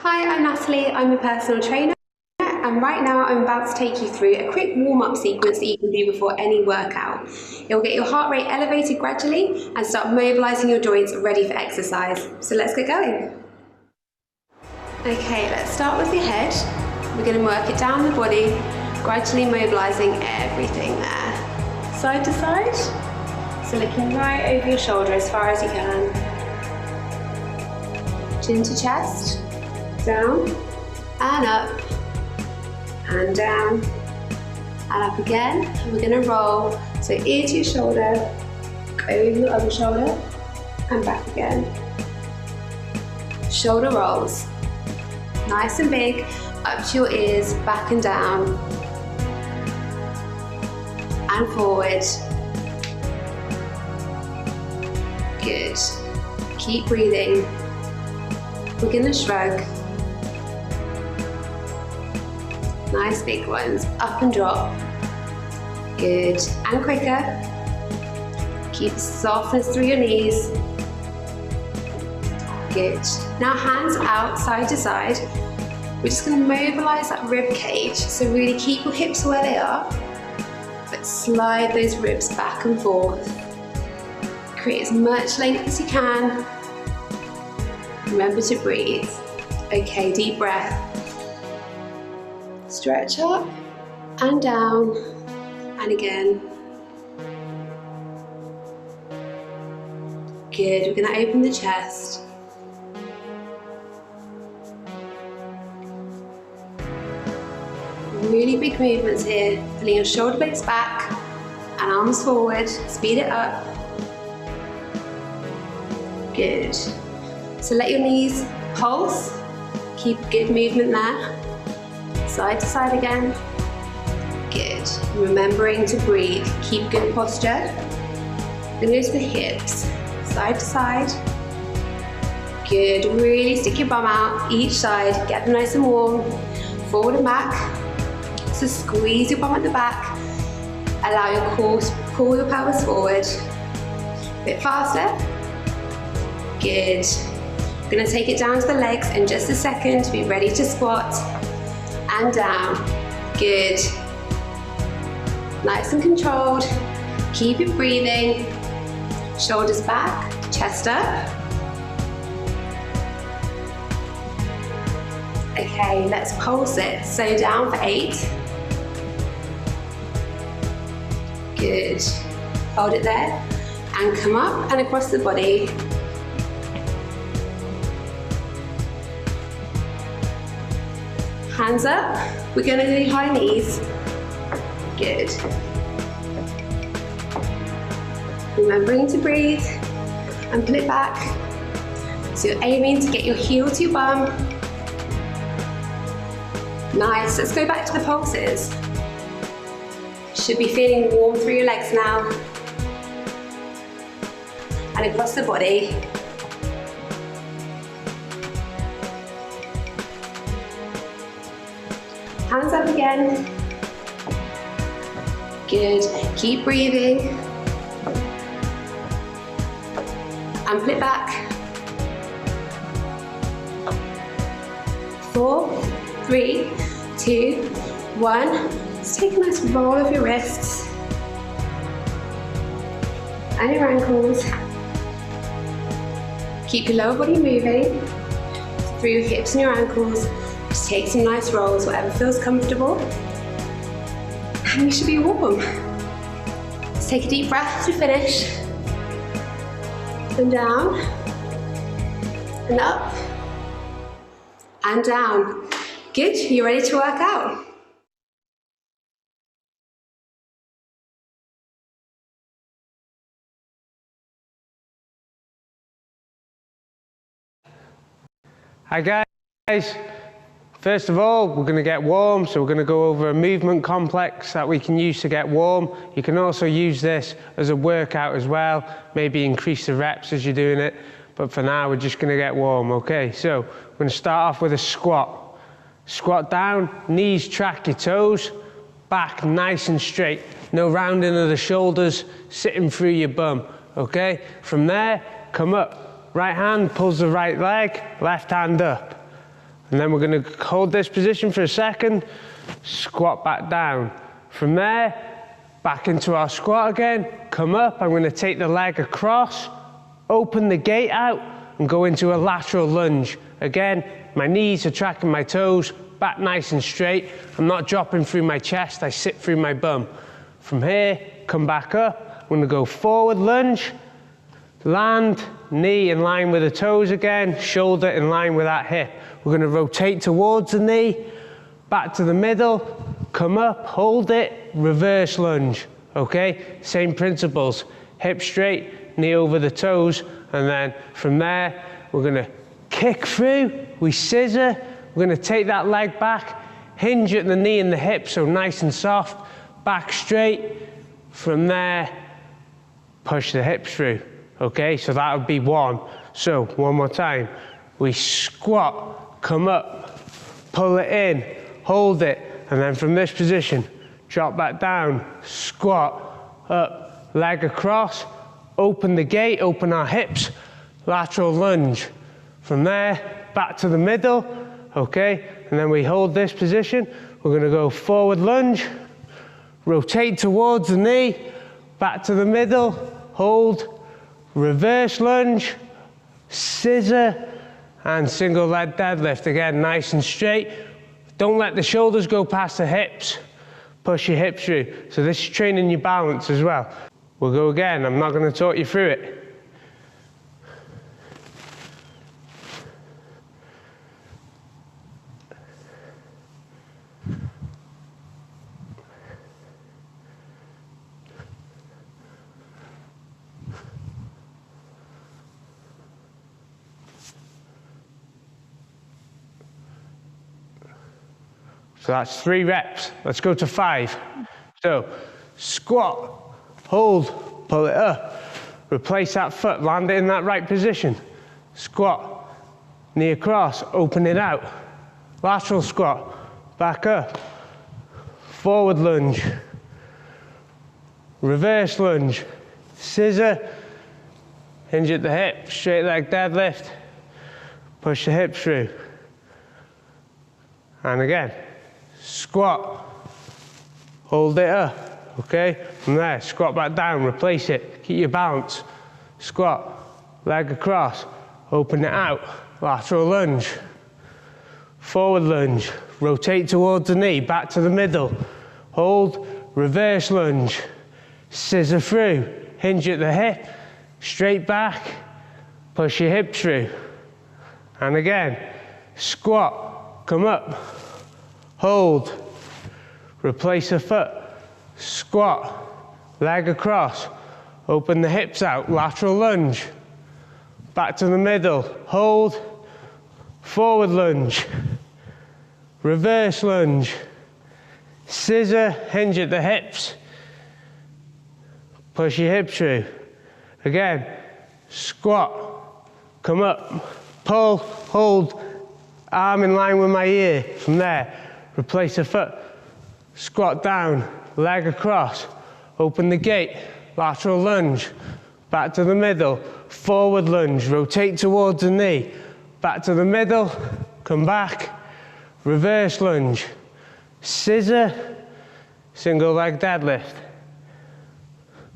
Hi, I'm Natalie, I'm a personal trainer, and right now I'm about to take you through a quick warm-up sequence that you can do before any workout. It will get your heart rate elevated gradually and start mobilising your joints ready for exercise. So let's get going. Okay, let's start with your head. We're going to work it down the body, gradually mobilising everything there. Side to side, so looking right over your shoulder as far as you can. Chin to chest. Down and up and down and up again, and we're going to roll, so ear to your shoulder, go over your other shoulder and back again. Shoulder rolls, nice and big, up to your ears, back and down and forward. Good, keep breathing. We're going to shrug. Nice big ones, up and drop. Good, and quicker. Keep softness through your knees. Good. Now hands out, side to side. We're just going to mobilise that rib cage, so really keep your hips where they are, but slide those ribs back and forth. Create as much length as you can. Remember to breathe. Okay, deep breath. Stretch up and down and again. Good, we're going to open the chest. Really big movements here, pulling your shoulder blades back and arms forward, speed it up. Good. So let your knees pulse, keep good movement there. Side to side again. Good. Remembering to breathe. Keep good posture. Then go to the hips. Side to side. Good. Really stick your bum out each side. Get them nice and warm. Forward and back. So squeeze your bum at the back. Allow your core to pull your pelvis forward. A bit faster. Good. I'm going to take it down to the legs in just a second to be ready to squat. And down. Good. Nice and controlled. Keep it breathing. Shoulders back, chest up. Okay, let's pulse it. So down for 8. Good. Hold it there. And come up and across the body. Hands up, we're going to do high knees. Good. Remembering to breathe and pull it back. So you're aiming to get your heel to your bum. Nice, let's go back to the pulses. Should be feeling warm through your legs now. And across the body. Hands up again. Good. Keep breathing. And pull it back. 4, 3, 2, 1. Just take a nice roll of your wrists and your ankles. Keep your lower body moving through your hips and your ankles. Just take some nice rolls, whatever feels comfortable. And you should be warm. Let's take a deep breath to finish. And down. And up. And down. Good, you're ready to work out. Hi guys. First of all, we're going to get warm, so we're going to go over a movement complex that we can use to get warm. You can also use this as a workout as well, maybe increase the reps as you're doing it. but for now we're just going to get warm. Okay, so we're going to start off with a squat. Squat down, knees track your toes, back nice and straight. No rounding of the shoulders, sitting through your bum. Okay, from there, come up. Right hand pulls the right leg, left hand up. And then we're going to hold this position for a second, squat back down. From there, back into our squat again, come up. I'm going to take the leg across, open the gate out, and go into a lateral lunge. Again, my knees are tracking my toes, back nice and straight. I'm not dropping through my chest, I sit through my bum. From here, come back up. I'm going to go forward lunge, land, knee in line with the toes again, shoulder in line with that hip. We're going to rotate towards the knee, back to the middle, come up, hold it, reverse lunge. Okay, same principles. Hip straight, knee over the toes, and then from there, we're going to kick through, we scissor, we're going to take that leg back, hinge at the knee and the hip, so nice and soft, back straight. From there, push the hips through. Okay, so that would be one. So one more time. We squat, come up, pull it in, hold it, and then from this position, drop back down, squat, up, leg across, open the gate, open our hips, lateral lunge. From there, back to the middle, okay, and then we hold this position. We're going to go forward lunge, rotate towards the knee, back to the middle, hold, reverse lunge, scissor, and single leg deadlift. Again, nice and straight. Don't let the shoulders go past the hips. Push your hips through. So this is training your balance as well. We'll go again. I'm not going to talk you through it. So that's 3 reps. Let's go to 5. So squat, hold, pull it up, replace that foot, land it in that right position. Squat, knee across, open it out. Lateral squat, back up, forward lunge, reverse lunge, scissor, hinge at the hip, straight leg deadlift, push the hips through. And again. Squat, hold it up, okay? From there, squat back down, replace it, keep your balance. Squat, leg across, open it out, lateral lunge, forward lunge, rotate towards the knee, back to the middle, hold, reverse lunge, scissor through, hinge at the hip, straight back, push your hips through. And again, squat, come up, hold, replace the foot, squat, leg across, open the hips out, lateral lunge, back to the middle, hold, forward lunge, reverse lunge, scissor, hinge at the hips, push your hips through. Again, squat, come up, pull, hold, arm in line with my ear. From there, replace the foot, squat down, leg across, open the gate, lateral lunge, back to the middle, forward lunge, rotate towards the knee, back to the middle, come back, reverse lunge, scissor, single leg deadlift.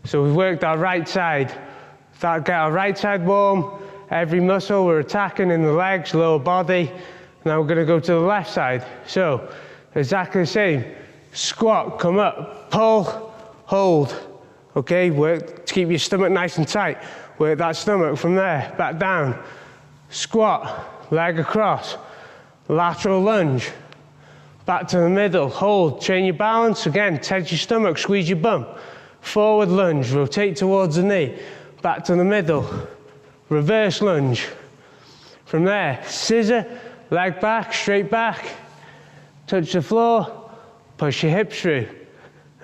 So we've worked our right side. Get our right side warm, every muscle we're attacking in the legs, lower body. Now we're going to go to the left side. So exactly the same. Squat, come up, pull, hold. Okay, work to keep your stomach nice and tight. Work that stomach from there, back down. Squat, leg across, lateral lunge, back to the middle, hold, train your balance. Again, tense your stomach, squeeze your bum. Forward lunge, rotate towards the knee, back to the middle, reverse lunge. From there, scissor, leg back, straight back, touch the floor, push your hips through.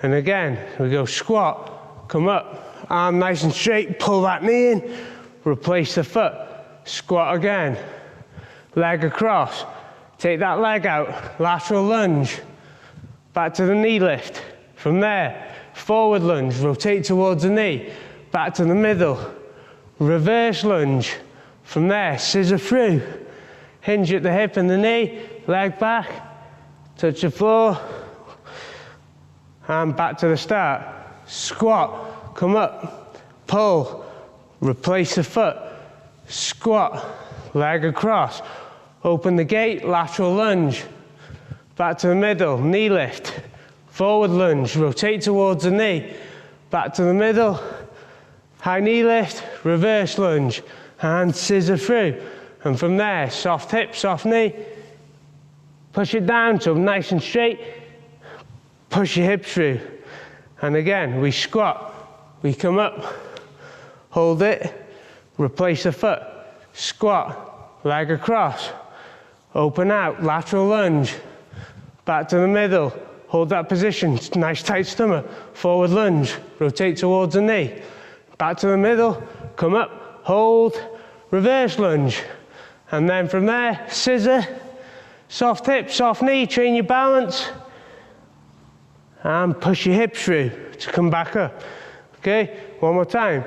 And again, we go squat, come up, arm nice and straight, pull that knee in, replace the foot, squat again, leg across, take that leg out, lateral lunge, back to the knee lift. From there, forward lunge, rotate towards the knee, back to the middle, reverse lunge. From there, scissor through, hinge at the hip and the knee, leg back, touch the floor, and back to the start. Squat, come up, pull, replace the foot, squat, leg across, open the gate, lateral lunge, back to the middle, knee lift, forward lunge, rotate towards the knee, back to the middle, high knee lift, reverse lunge, and scissor through. And from there, soft hip, soft knee, push it down so nice and straight, push your hips through. And again, we squat, we come up, hold it, replace the foot, squat, leg across, open out, lateral lunge, back to the middle, hold that position, nice tight stomach, forward lunge, rotate towards the knee, back to the middle, come up, hold, reverse lunge, and then from there, scissor, soft hip, soft knee, train your balance, and push your hips through to come back up. Okay, one more time.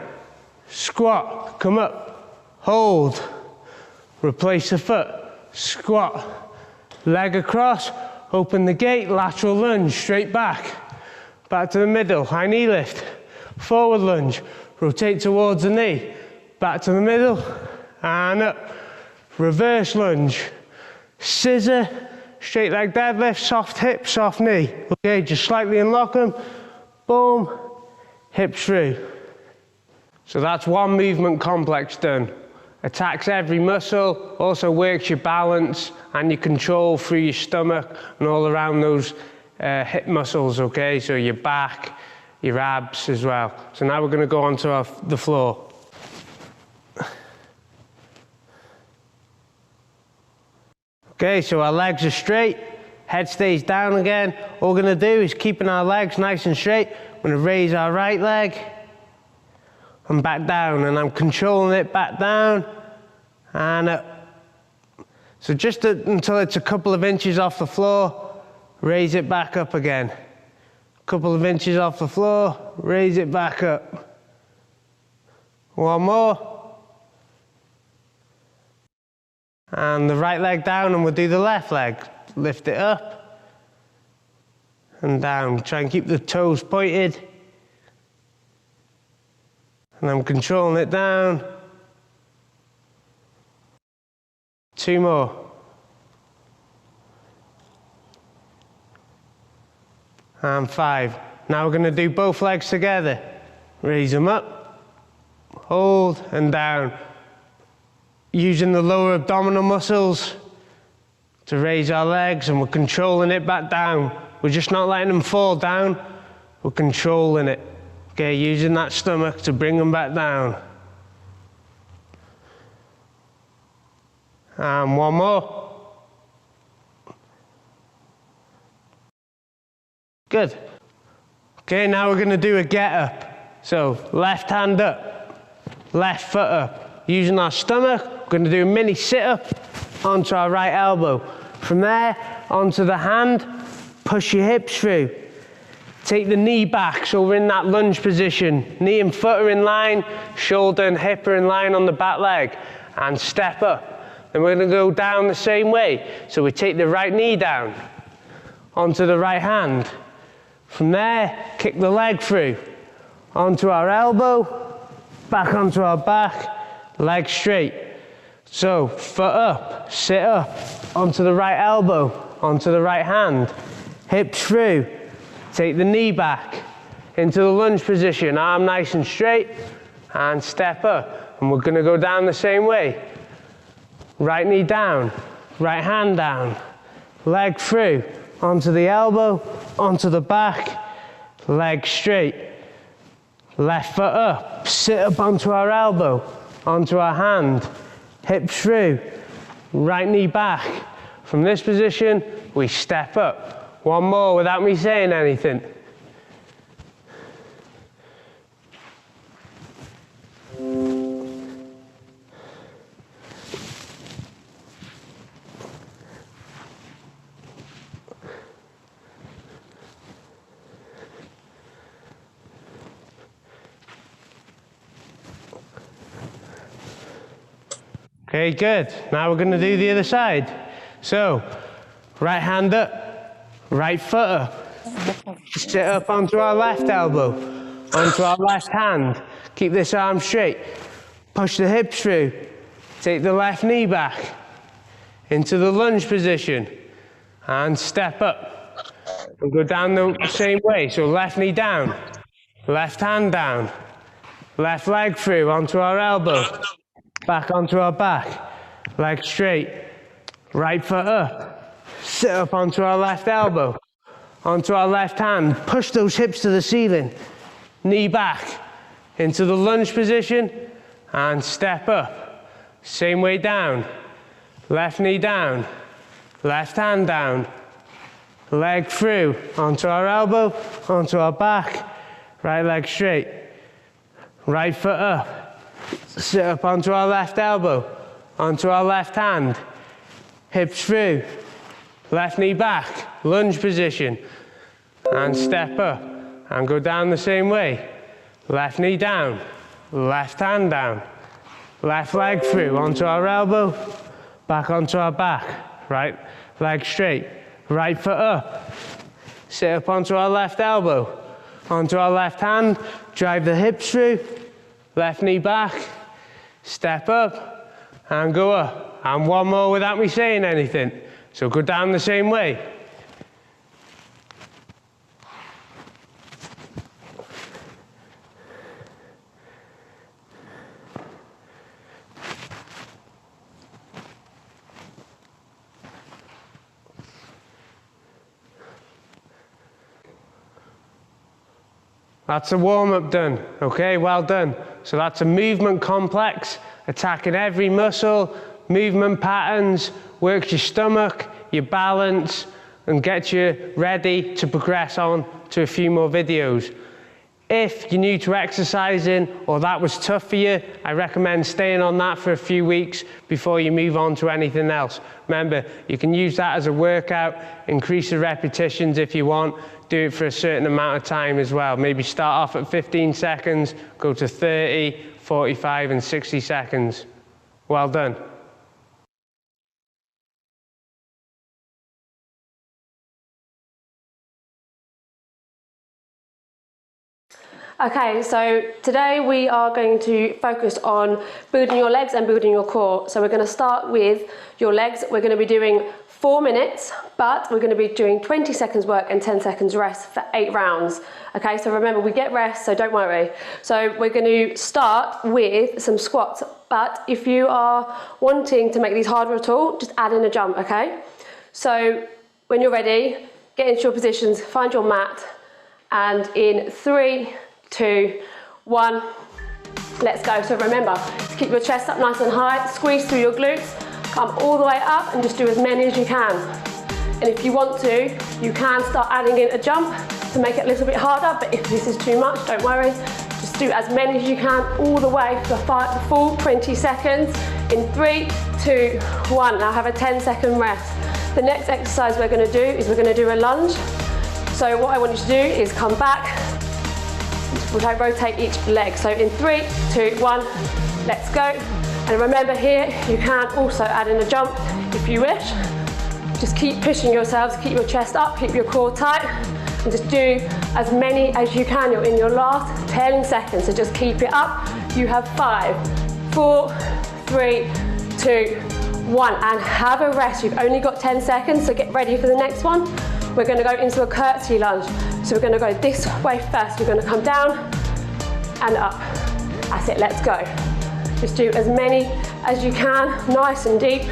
Squat, come up, hold, replace the foot, squat, leg across, open the gate, lateral lunge, straight back, back to the middle, high knee lift, forward lunge, rotate towards the knee, back to the middle, and up, reverse lunge, scissor, straight leg deadlift, soft hip, soft knee. Okay, just slightly unlock them, boom, hips through. So that's one movement complex done. Attacks every muscle, also works your balance and your control through your stomach and all around those hip muscles, okay? So your back, your abs as well. So now we're gonna go onto the floor. Okay, so our legs are straight, head stays down again. All we're gonna do is keeping our legs nice and straight. I'm gonna raise our right leg and back down, and I'm controlling it back down and up. So just until it's a couple of inches off the floor, raise it back up again. A couple of inches off the floor, raise it back up. One more. And the right leg down, and we'll do the left leg. Lift it up and down. Try and keep the toes pointed. And I'm controlling it down. Two more. And 5. Now we're going to do both legs together. Raise them up, hold, and down. Using the lower abdominal muscles to raise our legs, and we're controlling it back down. We're just not letting them fall down, we're controlling it. Okay, using that stomach to bring them back down. And one more. Good. Okay, now we're gonna do a get up. So left hand up, left foot up. Using our stomach, we're gonna do a mini sit-up onto our right elbow. From there, onto the hand, push your hips through. Take the knee back, so we're in that lunge position. Knee and foot are in line, shoulder and hip are in line on the back leg, and step up. Then we're gonna go down the same way. So we take the right knee down, onto the right hand. From there, kick the leg through, onto our elbow, back onto our back, leg straight. So, foot up, sit up, onto the right elbow, onto the right hand, hips through, take the knee back, into the lunge position, arm nice and straight, and step up. And we're gonna go down the same way. Right knee down, right hand down, leg through, onto the elbow, onto the back, leg straight. Left foot up, sit up onto our elbow, onto our hand, hips through, right knee back. From this position, we step up. One more without me saying anything. Okay, good. Now we're gonna do the other side. So, right hand up, right foot up. Sit up onto our left elbow, onto our left hand. Keep this arm straight. Push the hips through. Take the left knee back into the lunge position and step up. And go down the same way. So left knee down, left hand down, left leg through onto our elbow, back onto our back, leg straight, right foot up, sit up onto our left elbow, onto our left hand, push those hips to the ceiling, knee back into the lunge position and step up. Same way down, left knee down, left hand down, leg through, onto our elbow, onto our back, right leg straight, right foot up, sit up onto our left elbow, onto our left hand, hips through, left knee back, lunge position, and step up, and go down the same way. Left knee down, left hand down, left leg through, onto our elbow, back onto our back, right leg straight, right foot up, sit up onto our left elbow, onto our left hand, drive the hips through, left knee back, step up, and go up. And one more without me saying anything. So go down the same way. That's a warm-up done, okay, well done. So that's a movement complex, attacking every muscle, movement patterns, works your stomach, your balance, and gets you ready to progress on to a few more videos. If you're new to exercising or that was tough for you, I recommend staying on that for a few weeks before you move on to anything else. Remember, you can use that as a workout, increase the repetitions if you want, do it for a certain amount of time as well. Maybe start off at 15 seconds, go to 30, 45 and 60 seconds. Well done. Okay, so today we are going to focus on building your legs and building your core. So we're going to start with your legs. We're going to be doing 4 minutes, but we're going to be doing 20 seconds work and 10 seconds rest for 8 rounds. Okay, so remember, we get rest, so don't worry. So we're going to start with some squats, but if you are wanting to make these harder at all, just add in a jump, okay? So when you're ready, get into your positions, find your mat, and in 3, 2, 1, let's go. So remember, to keep your chest up nice and high, squeeze through your glutes, come all the way up and just do as many as you can. And if you want to, you can start adding in a jump to make it a little bit harder, but if this is too much, don't worry. Just do as many as you can all the way for the full 20 seconds. In 3, 2, 1. Now have a 10-second rest. The next exercise we're going to do is we're going to do a lunge. So what I want you to do is come back. We'll rotate each leg. So in 3, 2, 1, let's go. And remember here, you can also add in a jump if you wish. Just keep pushing yourselves, keep your chest up, keep your core tight, and just do as many as you can. You're in your last 10 seconds, so just keep it up. You have 5, 4, 3, 2, 1, and have a rest. You've only got 10 seconds, so get ready for the next one. We're going to go into a curtsy lunge. So we're going to go this way first. We're going to come down and up. That's it, let's go. Just do as many as you can, nice and deep.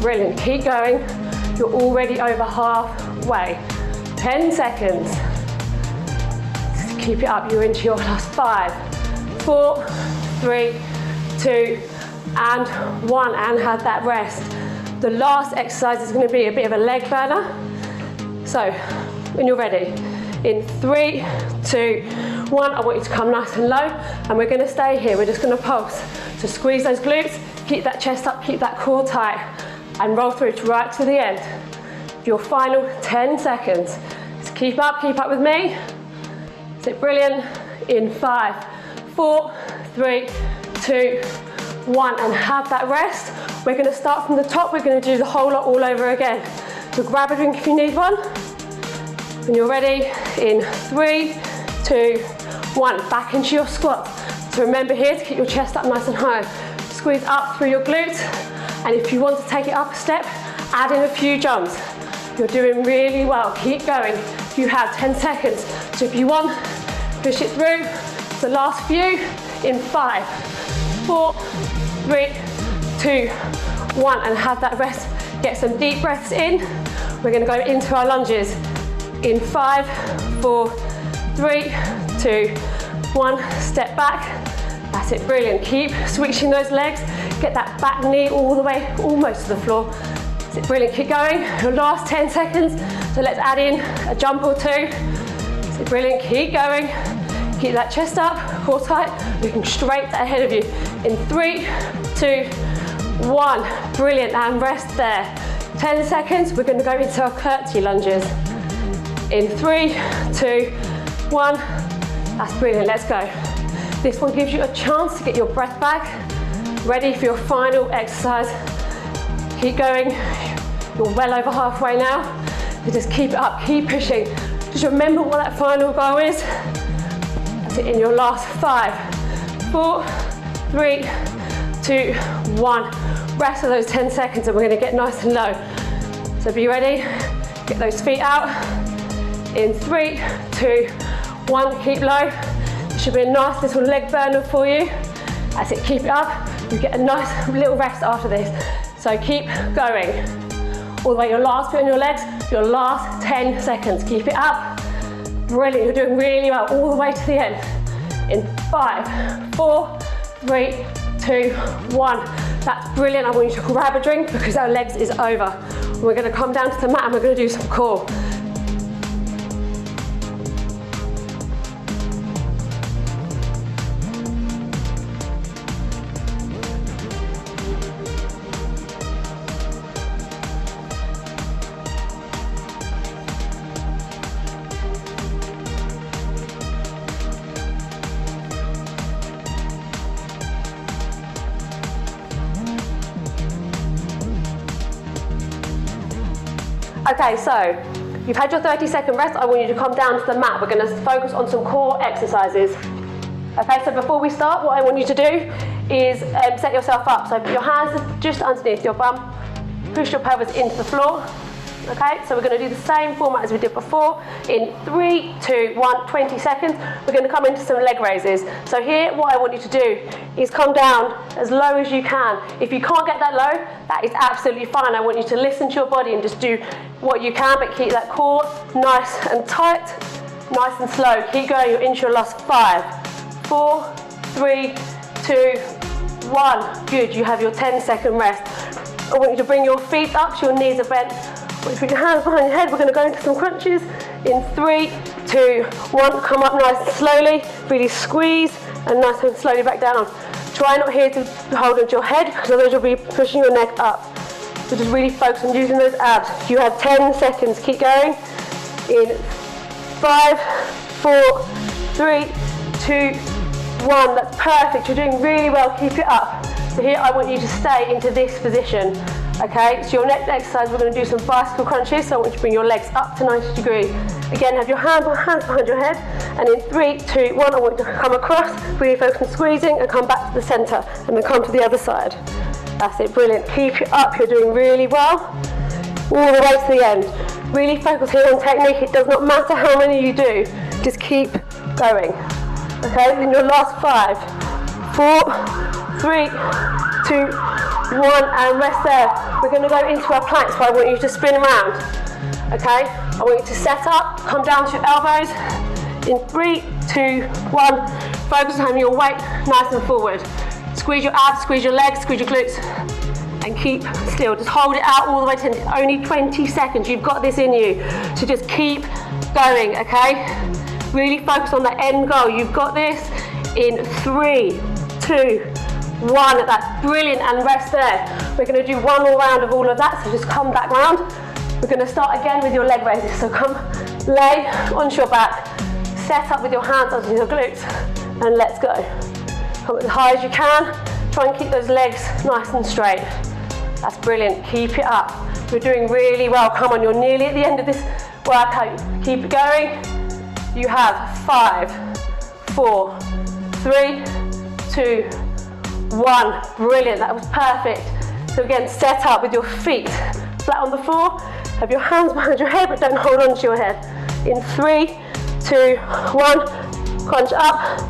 Brilliant, keep going. You're already over halfway. 10 seconds. Just keep it up, you're into your last 5, 4, 3, 2, and 1, and have that rest. The last exercise is going to be a bit of a leg burner. So, when you're ready, in 3, 2, 1, I want you to come nice and low, and we're going to stay here. We're just going to pulse. So squeeze those glutes, keep that chest up, keep that core tight, and roll through right to the end. Your final 10 seconds. Just keep up with me. Is it brilliant? In 5, 4, 3, 2, 1, and have that rest. We're going to start from the top. We're going to do the whole lot all over again. So grab a drink if you need one. When you're ready, in 3, 2, 1, back into your squat. So remember here to keep your chest up nice and high. Squeeze up through your glutes, and if you want to take it up a step, add in a few jumps. You're doing really well, keep going. You have 10 seconds, so if you want, push it through. The last few, in 5, 4, 3, 2, 1, and have that rest. Get some deep breaths in. We're gonna go into our lunges. In 5, 4, 3, 2, 1, step back. That's it, brilliant. Keep switching those legs. Get that back knee all the way, almost to the floor. That's it, brilliant, keep going. Your last 10 seconds. So let's add in a jump or two. That's it, brilliant, keep going. Keep that chest up, core tight, looking straight ahead of you. In 3, 2, 1, brilliant, and rest there. 10 seconds, we're gonna go into our curtsy lunges. In 3, 2, 1, that's brilliant, let's go. This one gives you a chance to get your breath back. Ready for your final exercise. Keep going, you're well over halfway now. So just keep it up, keep pushing. Just remember what that final goal is. That's it, in your last 5, 4, 3, 2, 1. Rest of those 10 seconds and we're gonna get nice and low. So be ready, get those feet out. In 3, 2, 1, keep low. Should be a nice little leg burner for you. That's it, keep it up. You get a nice little rest after this. So keep going. All the way, your last bit on your legs, your last 10 seconds. Keep it up. Brilliant, you're doing really well, all the way to the end. In 5, 4, 3, 2, 1. That's brilliant. I want you to grab a drink because our legs is over. We're gonna come down to the mat and we're gonna do some core. Okay, so you've had your 30-second rest. I want you to come down to the mat. We're going to focus on some core exercises. Okay, so before we start, what I want you to do is set yourself up. So put your hands just underneath your bum, push your pelvis into the floor. Okay, so we're going to do the same format as we did before. In 3, 2, 1, 20 seconds, we're going to come into some leg raises. So here, what I want you to do is come down as low as you can. If you can't get that low, that is absolutely fine. I want you to listen to your body and just do what you can, but keep that core nice and tight, nice and slow. Keep going, you're into your last 5, 4, 3, 2, 1. Good, you have your 10-second rest. I want you to bring your feet up so your knees are bent. Put your hands behind your head. We're going to go into some crunches. In 3, 2, 1. Come up nice and slowly. Really squeeze and nice and slowly back down. Try not here to hold onto your head because otherwise you'll be pushing your neck up. So just really focus on using those abs. You have 10 seconds. Keep going. In 5, 4, 3, 2, 1. That's perfect. You're doing really well. Keep it up. So here I want you to stay into this position. Okay, so your next exercise, we're going to do some bicycle crunches. So I want you to bring your legs up to 90 degrees. Again, have your hands behind your head. And in 3, 2, 1, I want you to come across, really focus on squeezing and come back to the center. And then come to the other side. That's it, brilliant. Keep it up, you're doing really well. All the way to the end. Really focus here on technique. It does not matter how many you do. Just keep going. Okay, in your last 5, 4, 3, 2, 1, and rest there. We're going to go into our plank, so I want you to spin around. Okay, I want you to set up, come down to your elbows. In 3, 2, 1, focus on having your weight nice and forward. Squeeze your abs, squeeze your legs, squeeze your glutes, and keep still. Just hold it out all the way to the end. Only 20 seconds. You've got this in you. So just keep going. Okay. Really focus on the end goal. You've got this. In 3, 2, 1. That's brilliant, and rest there. We're going to do one more round of all of that, so just come back round. We're going to start again with your leg raises. So come lay onto your back, set up with your hands onto your glutes, and let's go. Come as high as you can, Try and keep those legs nice and straight. That's brilliant, keep it up. You're doing really well, come on, you're nearly at the end of this workout. Keep it going. You have 5, 4, 3, 2, 1. Brilliant, that was perfect. So again, set up with your feet flat on the floor. Have your hands behind your head, but don't hold on to your head. In 3, 2, 1, crunch up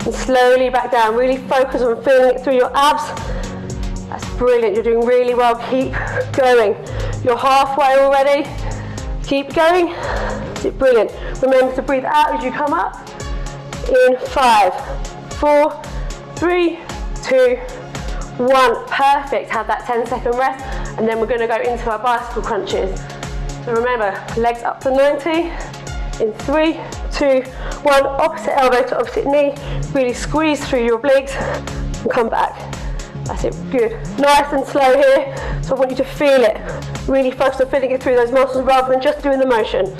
and slowly back down. Really focus on feeling it through your abs. That's brilliant, you're doing really well. Keep going. You're halfway already. Keep going. Brilliant. Remember to breathe out as you come up. In 5, 4, 3, 2, 1. Perfect. Have that 10-second rest, and then we're going to go into our bicycle crunches. So remember, legs up to 90. In 3, 2, 1. Opposite elbow to opposite knee. Really squeeze through your obliques and come back. That's it. Good. Nice and slow here. So I want you to feel it. Really focus on feeling it through those muscles rather than just doing the motion.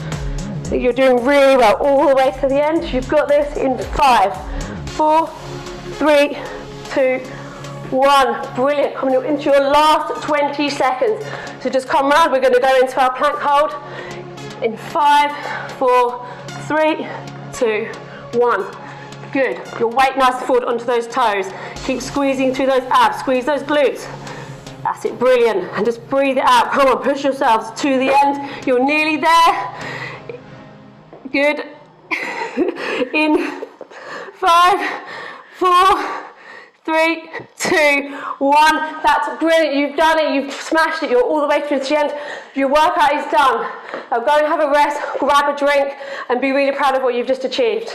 So you're doing really well all the way to the end. You've got this in 5, 4, 3, 2, 1. Brilliant. Coming into your last 20 seconds. So just come round. We're going to go into our plank hold in 5, 4, 3, 2, 1. Good. Your weight nice and forward onto those toes. Keep squeezing through those abs. Squeeze those glutes. That's it. Brilliant. And just breathe it out. Come on. Push yourselves to the end. You're nearly there. Good. In 5, 4, 3, 2, 1. That's brilliant. You've done it. You've smashed it. You're all the way through to the end. Your workout is done. Now go and have a rest, grab a drink, and be really proud of what you've just achieved.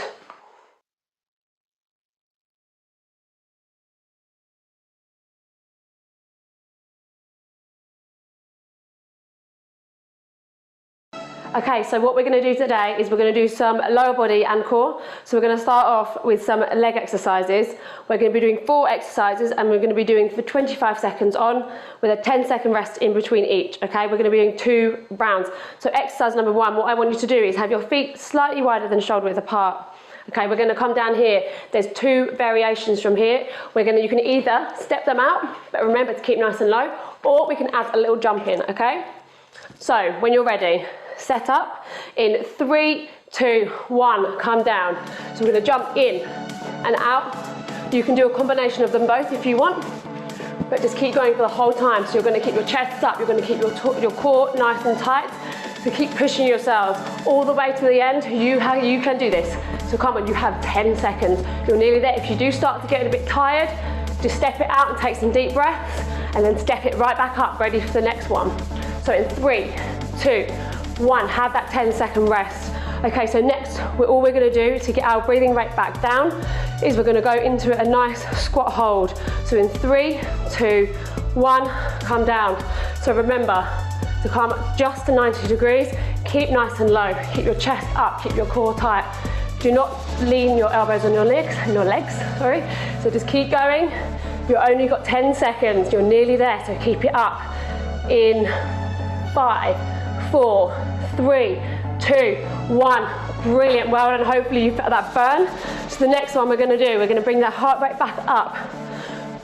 Okay, so what we're going to do today is we're going to do some lower body and core. So we're going to start off with some leg exercises. We're going to be doing 4 exercises, and we're going to be doing for 25 seconds on with a 10-second rest in between each. Okay, we're going to be doing 2 rounds. So exercise number 1, what I want you to do is have your feet slightly wider than shoulder width apart. Okay, we're going to come down here. There's 2 variations from here. You can either step them out, but remember to keep nice and low, or we can add a little jump in. Okay, so when you're ready, set up in 3, 2, 1, come down. So we're going to jump in and out. You can do a combination of them both if you want, but just keep going for the whole time. So you're going to keep your chest up, you're going to keep your core nice and tight. So keep pushing yourselves all the way to the end. You can do this. So come on, you have 10 seconds. You're nearly there. If you do start to get a bit tired, just step it out and take some deep breaths, and then step it right back up, ready for the next one. So in 3, 2, 1, have that 10-second rest. Okay, so next, all we're going to do to get our breathing rate back down is we're going to go into a nice squat hold. So in 3, 2, 1, come down. So remember to come just to 90 degrees, keep nice and low, keep your chest up, keep your core tight. Do not lean your elbows on your legs, sorry. So just keep going. You've only got 10 seconds, you're nearly there, so keep it up. In 5, 4, 3, 2, 1. Brilliant, well done. Hopefully you felt that burn. So the next one we're going to do, we're going to bring that heart rate back up.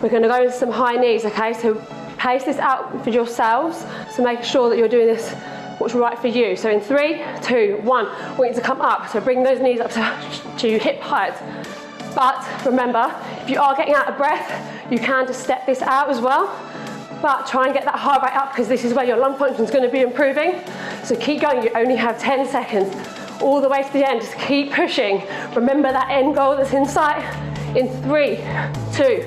We're going to go into some high knees, okay? So pace this out for yourselves. So make sure that you're doing this what's right for you. So in 3, 2, 1, I want you to come up. So bring those knees up to hip height. But remember, if you are getting out of breath, you can just step this out as well. But try and get that heart rate up, because this is where your lung function is going to be improving. So keep going, you only have 10 seconds. All the way to the end, just keep pushing. Remember that end goal that's in sight. In 3, 2,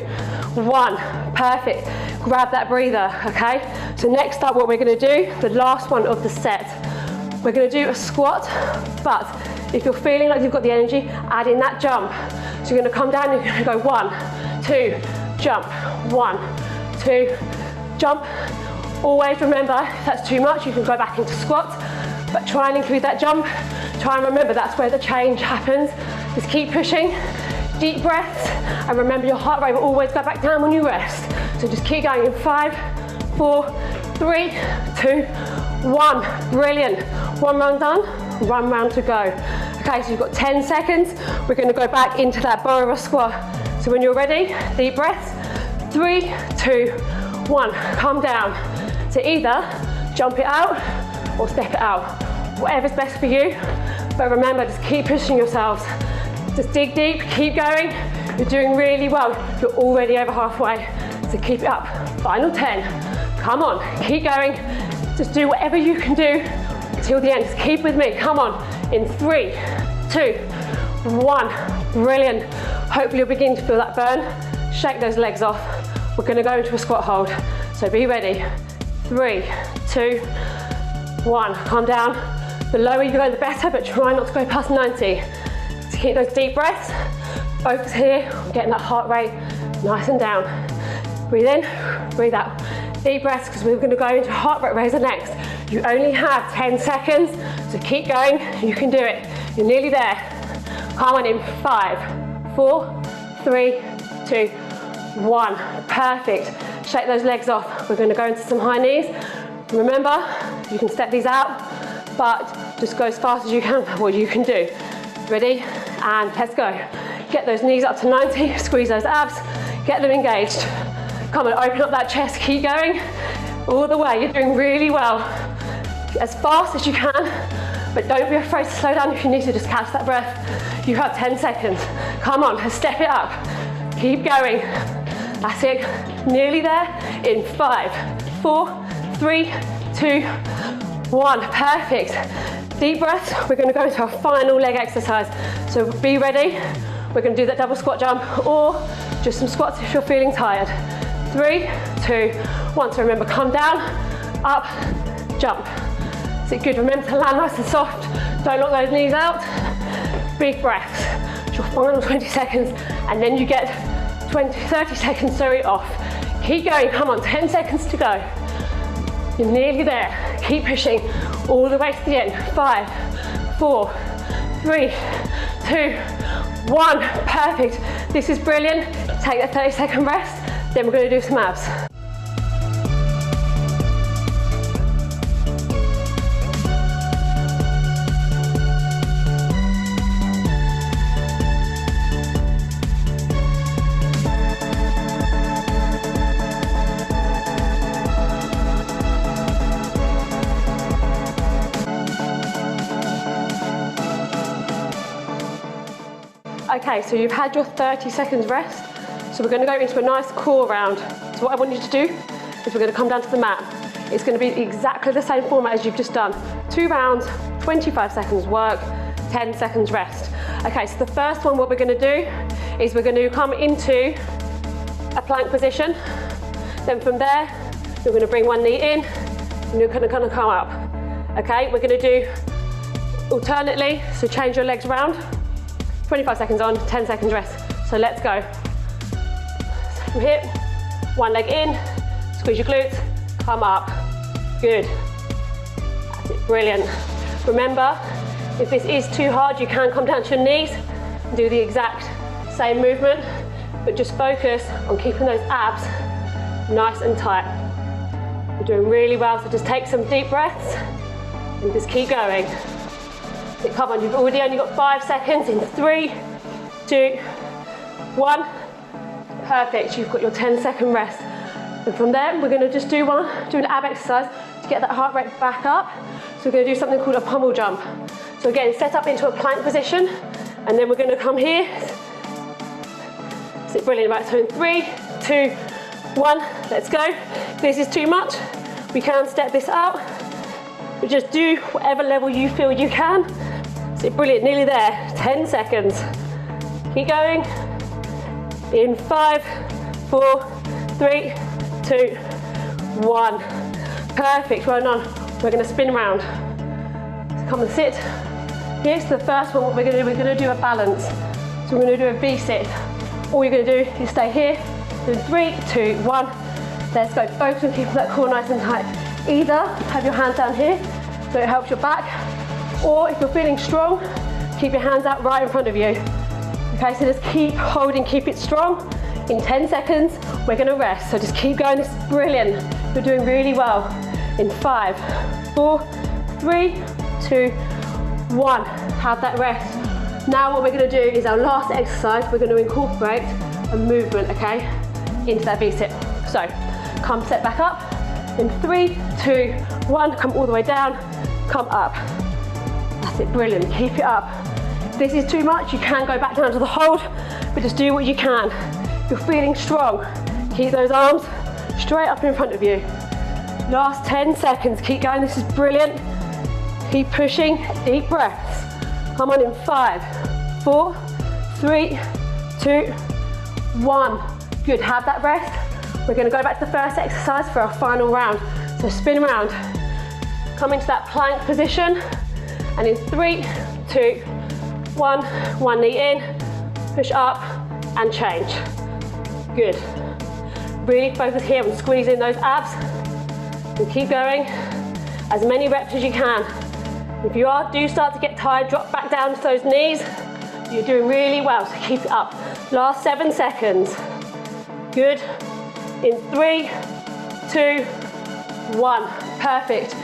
1, perfect. Grab that breather, okay? So next up, what we're going to do, the last one of the set, we're going to do a squat, but if you're feeling like you've got the energy, add in that jump. So you're going to come down, you're going to go 1, 2, jump, 1, 2, jump. Always remember, if that's too much, you can go back into squat, but try and include that jump. Try and remember that's where the change happens. Just keep pushing, deep breaths, and remember your heart rate will always go back down when you rest. So just keep going in 5, 4, 3, 2, 1. Brilliant. One round done, one round to go. Okay, so you've got 10 seconds. We're going to go back into that borrower squat. So when you're ready, deep breaths, 3, 2, 1. Come down. So either jump it out or step it out. Whatever's best for you. But remember, just keep pushing yourselves. Just dig deep, keep going. You're doing really well. You're already over halfway. So keep it up. Final 10. Come on, keep going. Just do whatever you can do till the end. Just keep with me. Come on. In 3, 2, 1. Brilliant. Hopefully you'll begin to feel that burn. Shake those legs off. We're going to go into a squat hold. So be ready. 3, 2, 1. Calm down. The lower you go, the better, but try not to go past 90. So keep those deep breaths. Focus here on getting that heart rate nice and down. Breathe in, breathe out. Deep breaths, because we're going to go into heart rate raiser next. You only have 10 seconds, so keep going. You can do it. You're nearly there. Come on in. 5, 4, 3, 2, 1. Perfect. Shake those legs off. We're going to go into some high knees. Remember, you can step these out, but just go as fast as you can for what you can do. Ready? And let's go. Get those knees up to 90. Squeeze those abs. Get them engaged. Come on, open up that chest. Keep going all the way. You're doing really well. As fast as you can, but don't be afraid to slow down if you need to. Just catch that breath. You have 10 seconds. Come on, step it up. Keep going. That's it. Nearly there. In 5, 4, 3, 2, 1. Perfect. Deep breaths. We're going to go into our final leg exercise. So be ready. We're going to do that double squat jump or just some squats if you're feeling tired. 3, 2, 1. So remember, come down, up, jump. Is it good? Remember to land nice and soft. Don't lock those knees out. Big breaths. It's your final 20 seconds, and then you get 30 seconds, off. Keep going. Come on, 10 seconds to go. You're nearly there. Keep pushing all the way to the end. 5, 4, 3, 2, 1. Perfect. This is brilliant. Take a 30-second rest. Then we're going to do some abs. Okay, so you've had your 30 seconds rest. So we're going to go into a nice core round. So what I want you to do is we're going to come down to the mat. It's going to be exactly the same format as you've just done. 2 rounds, 25 seconds work, 10 seconds rest. Okay, so the first one, what we're going to do is we're going to come into a plank position. Then from there, you're going to bring one knee in and you're going to kind of come up. Okay, we're going to do alternately, so change your legs around. 25 seconds on, 10 seconds rest. So let's go. So from here, one leg in, squeeze your glutes, come up. Good. That's it, brilliant. Remember, if this is too hard, you can come down to your knees and do the exact same movement, but just focus on keeping those abs nice and tight. You're doing really well, so just take some deep breaths and just keep going. Come on, you've already only got 5 seconds in 3, 2, 1. Perfect, you've got your 10-second rest. And from there, we're gonna just do an ab exercise to get that heart rate back up. So we're gonna do something called a pommel jump. So again, set up into a plank position, and then we're gonna come here. Sit brilliant, right, so in 3, 2, 1, let's go. If this is too much, we can step this out. We just do whatever level you feel you can. Sit brilliant, nearly there, 10 seconds. Keep going. In 5, 4, 3, 2, 1. Perfect, well done. We're gonna spin around. So come and sit. Here's the first one, what we're gonna do a balance. So we're gonna do a V-sit. All you're gonna do is stay here. In 3, 2, 1. Let's go, focus on keeping that core nice and tight. Either have your hands down here, so it helps your back, or if you're feeling strong, keep your hands out right in front of you. Okay, so just keep holding, keep it strong. In 10 seconds, we're gonna rest. So just keep going, this is brilliant. You're doing really well. In 5, 4, 3, 2, 1. Have that rest. Now what we're gonna do is our last exercise, we're gonna incorporate a movement, okay? into that V-sit. So come set back up. In 3, 2, 1, come all the way down, come up. That's it, brilliant, keep it up. If this is too much, you can go back down to the hold, but just do what you can. If you're feeling strong, keep those arms straight up in front of you. Last 10 seconds, keep going, this is brilliant. Keep pushing, deep breaths. Come on in 5, 4, 3, 2, 1. Good, have that rest. We're gonna go back to the first exercise for our final round. So spin around, come into that plank position, and in 3, 2, 1, one knee in, push up and change. Good. Really focus here on squeezing those abs, and keep going as many reps as you can. If you do start to get tired, drop back down to those knees. You're doing really well, so keep it up. Last 7 seconds. Good. In 3, 2, 1. Perfect.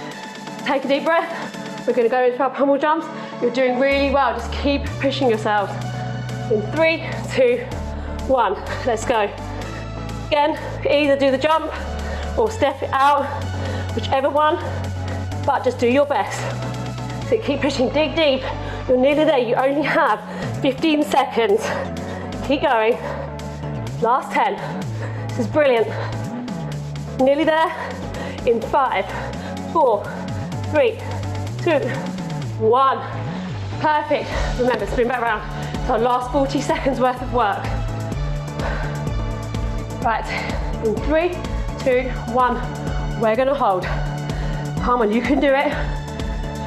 Take a deep breath. We're going to go into our pummel jumps. You're doing really well. Just keep pushing yourselves. In 3, 2, 1. Let's go. Again, either do the jump or step it out, whichever one, but just do your best. So keep pushing, dig deep. You're nearly there. You only have 15 seconds. Keep going. Last 10. This is brilliant. Nearly there. In 5, 4, 3, 2, 1. Perfect. Remember, spin back around. So our last 40 seconds worth of work. Right, in 3, 2, 1. We're gonna hold. Come on, you can do it.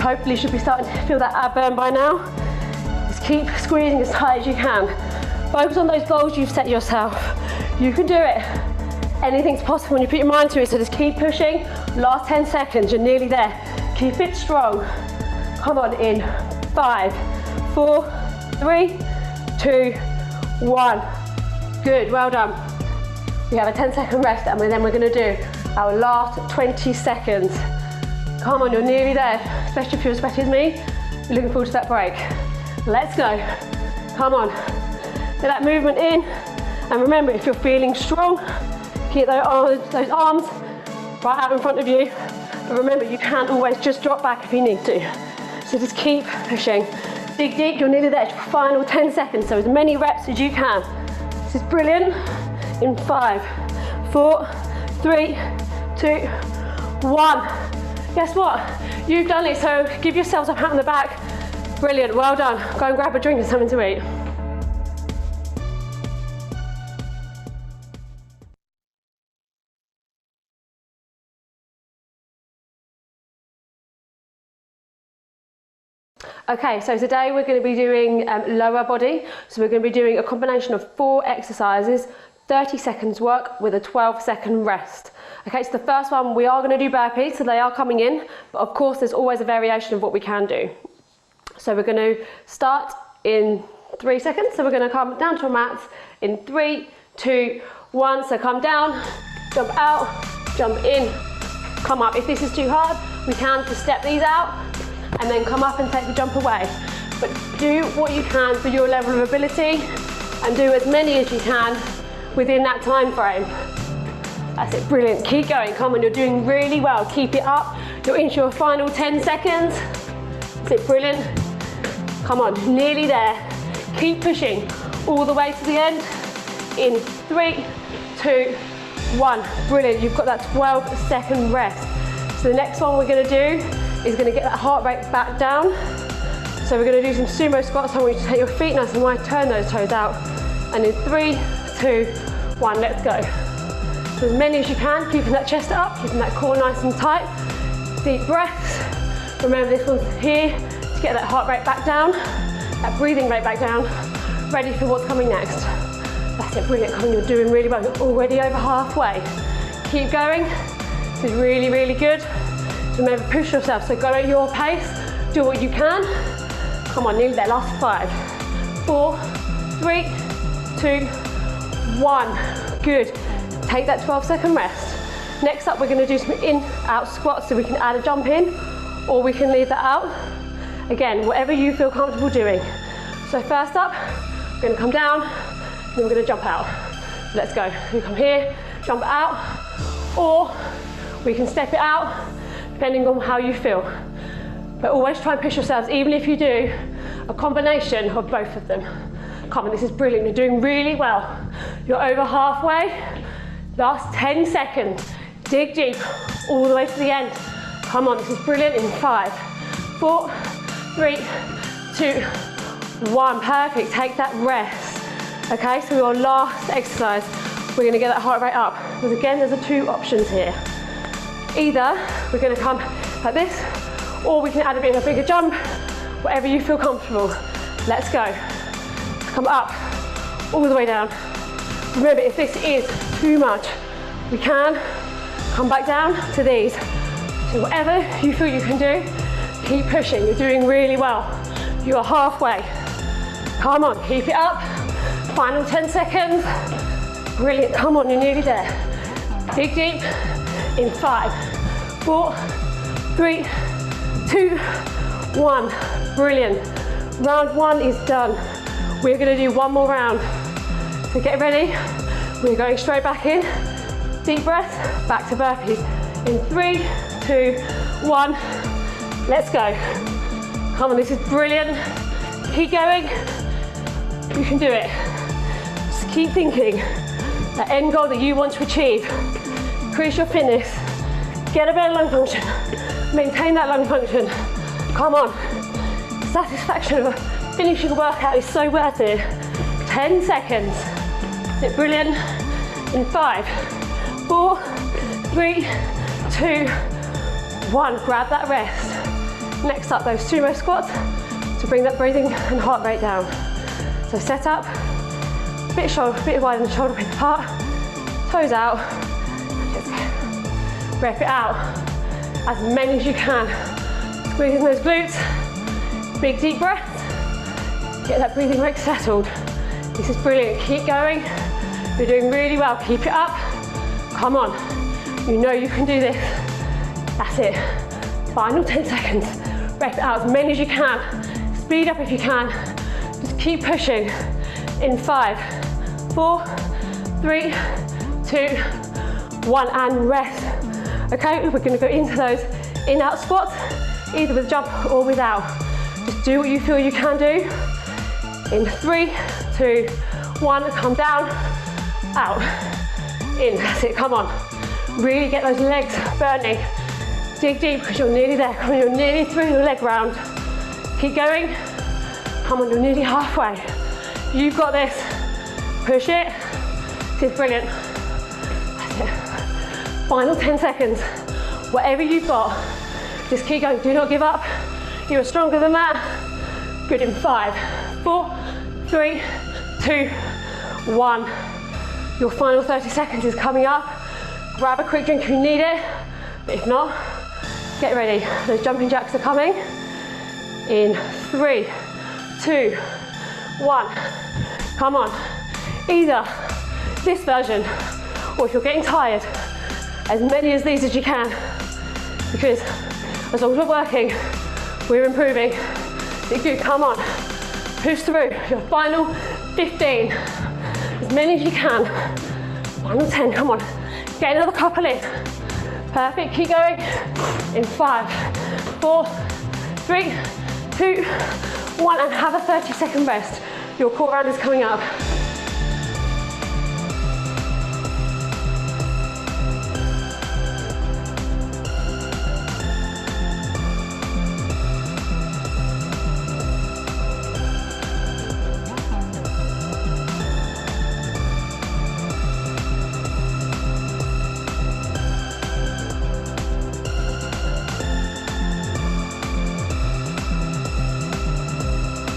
Hopefully you should be starting to feel that ab burn by now. Just keep squeezing as tight as you can. Focus on those goals you've set yourself. You can do it. Anything's possible when you put your mind to it, so just keep pushing. Last 10 seconds, you're nearly there. Keep it strong. Come on, in 5, 4, 3, 2, 1. Good, well done. We have a 10-second rest, and then we're gonna do our last 20 seconds. Come on, you're nearly there, especially if you're as sweaty as me. You're looking forward to that break. Let's go. Come on. Get that movement in. And remember, if you're feeling strong, keep those arms right out in front of you. But remember, you can't always just drop back if you need to. So just keep pushing. Dig deep, you're nearly there. Final 10 seconds, so as many reps as you can. This is brilliant. In 5, 4, 3, 2, 1. Guess what? You've done it, so give yourselves a pat on the back. Brilliant, well done. Go and grab a drink and something to eat. Okay, so today we're going to be doing lower body. So we're going to be doing a combination of 4 exercises, 30 seconds work with a 12-second rest. Okay, so the first one, we are going to do burpees, so they are coming in, but of course there's always a variation of what we can do. So we're going to start in 3 seconds, so we're going to come down to our mats in 3, 2, 1, so come down, jump out, jump in, come up. If this is too hard, we can just step these out, and then come up and take the jump away. But do what you can for your level of ability, and do as many as you can within that time frame. That's it, brilliant, keep going, come on, you're doing really well, keep it up. You're into your final 10 seconds. That's it, brilliant. Come on, nearly there. Keep pushing all the way to the end. In 3, 2, 1. Brilliant, you've got that 12-second rest. So the next one we're gonna do is gonna get that heart rate back down. So we're gonna do some sumo squats. I want you to take your feet nice and wide, turn those toes out. And in 3, 2, 1, let's go. So as many as you can, keeping that chest up, keeping that core nice and tight. Deep breaths. Remember this one's here to get that heart rate back down, that breathing rate back down, ready for what's coming next. That's it, brilliant, come on, you're doing really well. You're already over halfway. Keep going, this is really, really good. Remember, push yourself, so go at your pace, do what you can. Come on, nearly there, last 5, 4, 3, 2, 1. Good. Take that 12-second rest. Next up, we're going to do some in-out squats, so we can add a jump in, or we can leave that out. Again, whatever you feel comfortable doing. So first up, we're going to come down, then we're going to jump out. Let's go. You come here, jump out, or we can step it out, depending on how you feel. But always try and push yourselves, even if you do a combination of both of them. Come on, this is brilliant. You're doing really well. You're over halfway. Last 10 seconds. Dig deep, all the way to the end. Come on, this is brilliant in 5, 4, 3, 2, 1. Perfect, take that rest. Okay, so your last exercise, we're gonna get that heart rate up. Because again, there's the 2 options here. Either we're gonna come like this, or we can add a bit of a bigger jump, whatever you feel comfortable. Let's go. Come up, all the way down. Remember, if this is too much, we can come back down to these. So whatever you feel you can do, keep pushing. You're doing really well. You are halfway. Come on, keep it up. Final 10 seconds. Brilliant, come on, you're nearly there. Dig deep in 5, 4, 3, 2, 1. Brilliant. Round 1 is done. We're gonna do one more round. So get ready. We're going straight back in. Deep breath, back to burpees. In 3, 2, 1. Let's go. Come on, this is brilliant. Keep going. You can do it. Just keep thinking that end goal that you want to achieve. Increase your fitness. Get a better lung function. Maintain that lung function. Come on. Satisfaction of finishing a workout is so worth it. 10 seconds. Is it brilliant? In 5, 4, 3, 2, 1. Grab that rest. Next up, those sumo squats to bring that breathing and heart rate down. So set up, bit wider than shoulder width apart, toes out. Just rep it out as many as you can. Squeezing those glutes. Big deep breath. Get that breathing rate settled. This is brilliant. Keep going. You're doing really well. Keep it up. Come on. You know you can do this. That's it. Final 10 seconds. Rep it out as many as you can. Speed up if you can. Just keep pushing. In 5, 4, 3, 2, 1, and rest. Okay, we're going to go into those in-out squats, either with jump or without. Just do what you feel you can do. In 3, 2, 1, come down, out, in. That's it, come on. Really get those legs burning. Dig deep because you're nearly there. Come on, you're nearly through your leg round. Keep going. Come on, you're nearly halfway. You've got this. Push it. This is brilliant. That's it. Final 10 seconds. Whatever you've got, just keep going. Do not give up. You are stronger than that. Good in 5, 4, 3, 2, 1. Your final 30 seconds is coming up. Grab a quick drink if you need it. But if not, get ready. Those jumping jacks are coming. In 3, 2, 1. Come on. Either this version, or if you're getting tired, as many of these as you can. Because as long as we're working, we're improving. It's good, come on. Push through. Your final 15. As many as you can. Final 10, come on. Get another couple in. Perfect, keep going. In 5, 4, 3, 2, 1, and have a 30-second rest. Your core round is coming up.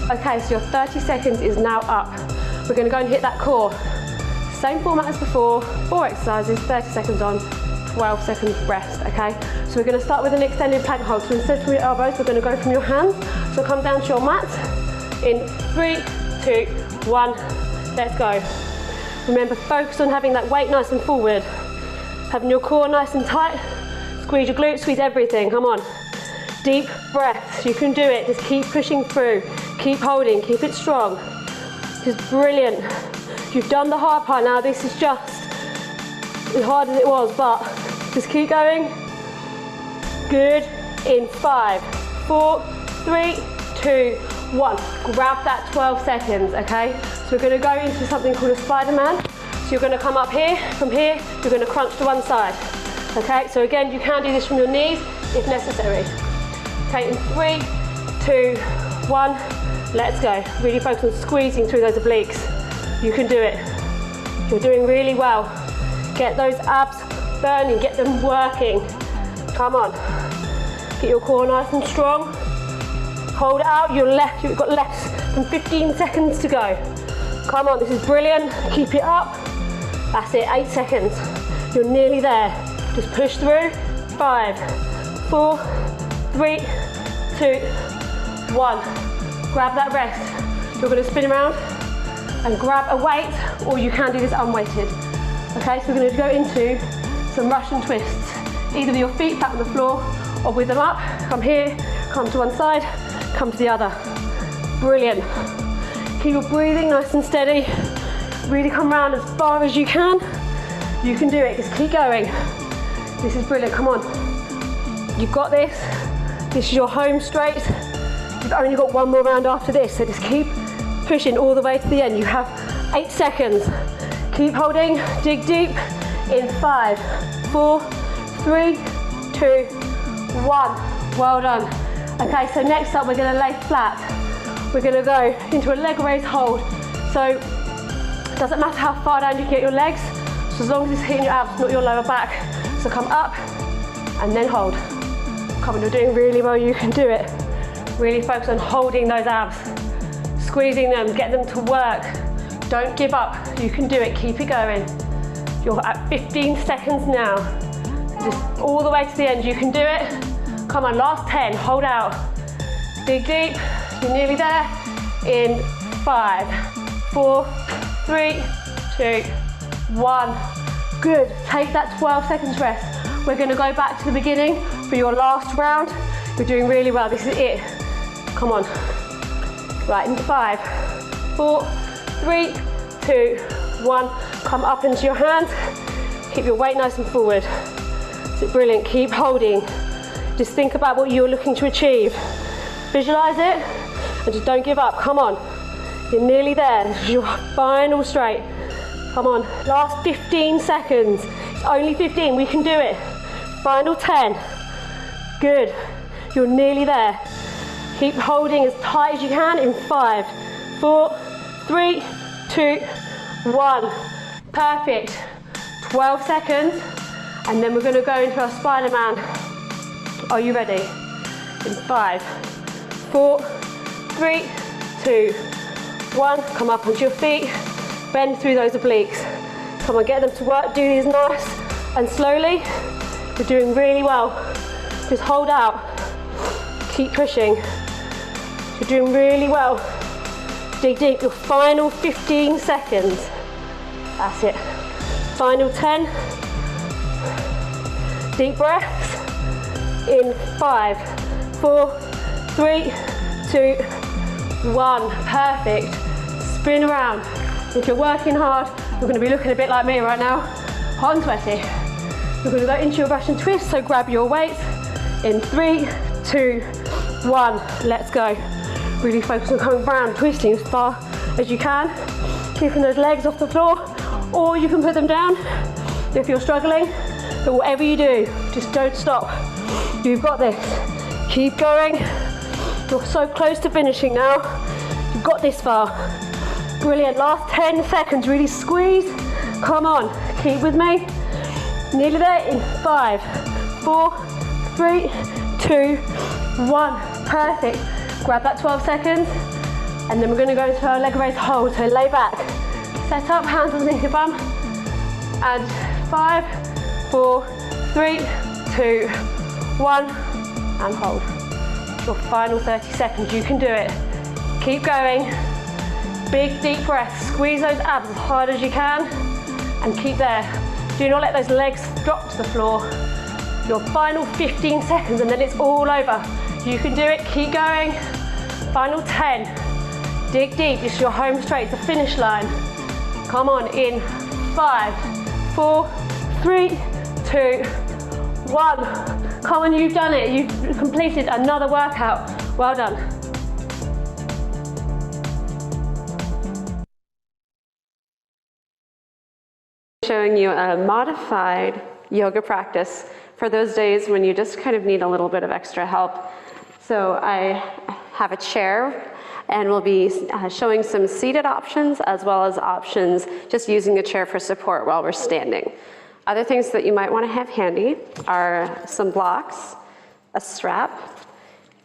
Okay, so your 30 seconds is now up. We're going to go and hit that core. Same format as before, 4 exercises, 30 seconds on, 12 seconds rest, okay? So we're going to start with an extended plank hold. So instead from your elbows, we're going to go from your hands. So come down to your mat. In 3, 2, 1, let's go. Remember, focus on having that weight nice and forward. Having your core nice and tight. Squeeze your glutes, squeeze everything, come on. Deep breaths, you can do it. Just keep pushing through. Keep holding, keep it strong. This is brilliant. You've done the hard part now. This is just as hard as it was, but just keep going. Good. In 5, 4, 3, 2, 1. Grab that 12 seconds, okay? So we're gonna go into something called a Spider-Man. So you're gonna come up here, from here, you're gonna crunch to one side. Okay, so again, you can do this from your knees if necessary. Okay, in 3, 2, 1, let's go. Really focus on squeezing through those obliques. You can do it. You're doing really well. Get those abs burning, get them working. Come on. Get your core nice and strong. Hold it out, you've got less than 15 seconds to go. Come on, this is brilliant. Keep it up. That's it, 8 seconds. You're nearly there. Just push through. 5, 4, 3, 2, 1. Grab that rest. You're gonna spin around and grab a weight, or you can do this unweighted. Okay, so we're gonna go into some Russian twists. Either with your feet flat on the floor, or with them up. Come here, come to one side, come to the other. Brilliant. Keep your breathing nice and steady. Really come around as far as you can. You can do it, just keep going. This is brilliant, come on. You've got this. This is your home straight. You've only got one more round after this, so just keep pushing all the way to the end. You have 8 seconds. Keep holding, dig deep. In 5, 4, 3, 2, 1. Well done. Okay, so next up we're gonna lay flat. We're gonna go into a leg raise hold. So it doesn't matter how far down you can get your legs, so as long as it's hitting your abs, not your lower back. So come up and then hold. Come on, you're doing really well, you can do it. Really focus on holding those abs, squeezing them, get them to work. Don't give up, you can do it, keep it going. You're at 15 seconds now. Just all the way to the end, you can do it. Come on, last 10, hold out. Dig deep, you're nearly there. In 5, 4, 3, 2, 1. Good, take that 12 seconds rest. We're gonna go back to the beginning for your last round. You're doing really well, this is it. Come on. Right, in 5, 4, 3, 2, 1. Come up into your hands. Keep your weight nice and forward. It's brilliant, keep holding. Just think about what you're looking to achieve. Visualize it and just don't give up, come on. You're nearly there, this is your final straight. Come on, last 15 seconds. It's only 15, we can do it. Final 10. Good, you're nearly there. Keep holding as tight as you can in 5, 4, 3, 2, 1. Perfect. 12 seconds, and then we're going to go into our Spider-Man. Are you ready? In 5, 4, 3, 2, 1. Come up onto your feet, bend through those obliques. Come on, get them to work. Do these nice and slowly. You're doing really well. Just hold out. Keep pushing. You're doing really well. Dig deep. Your final 15 seconds. That's it. Final 10. Deep breaths. In 5, 4, 3, 2, 1. Perfect. Spin around. If you're working hard, you're going to be looking a bit like me right now. Hot and sweaty. You're going to go into your Russian twist, so grab your weights. In 3, 2, 1. Let's go. Really focus on coming round, twisting as far as you can. Keeping those legs off the floor, or you can put them down if you're struggling. But whatever you do, just don't stop. You've got this. Keep going. You're so close to finishing now. You've got this far. Brilliant. Last 10 seconds. Really squeeze. Come on. Keep with me. Nearly there. In 5, 4, 3, 2, 1. Perfect. Grab that 12 seconds. And then we're going to go into our leg raise hold. So lay back. Set up. Hands underneath your bum. And 5, 4, 3, 2, 1. And hold. Your final 30 seconds. You can do it. Keep going. Big deep breaths. Squeeze those abs as hard as you can and keep there. Do not let those legs drop to the floor. Your final 15 seconds and then it's all over. You can do it. Keep going. Final 10. Dig deep. This is your home straight. It's the finish line. Come on, in 5, 4, 3, 2, 1. Come on, you've done it. You've completed another workout. Well done. Showing you a modified yoga practice for those days when you just kind of need a little bit of extra help. So I have a chair, and we'll be showing some seated options as well as options just using the chair for support while we're standing. Other things that you might want to have handy are some blocks, a strap,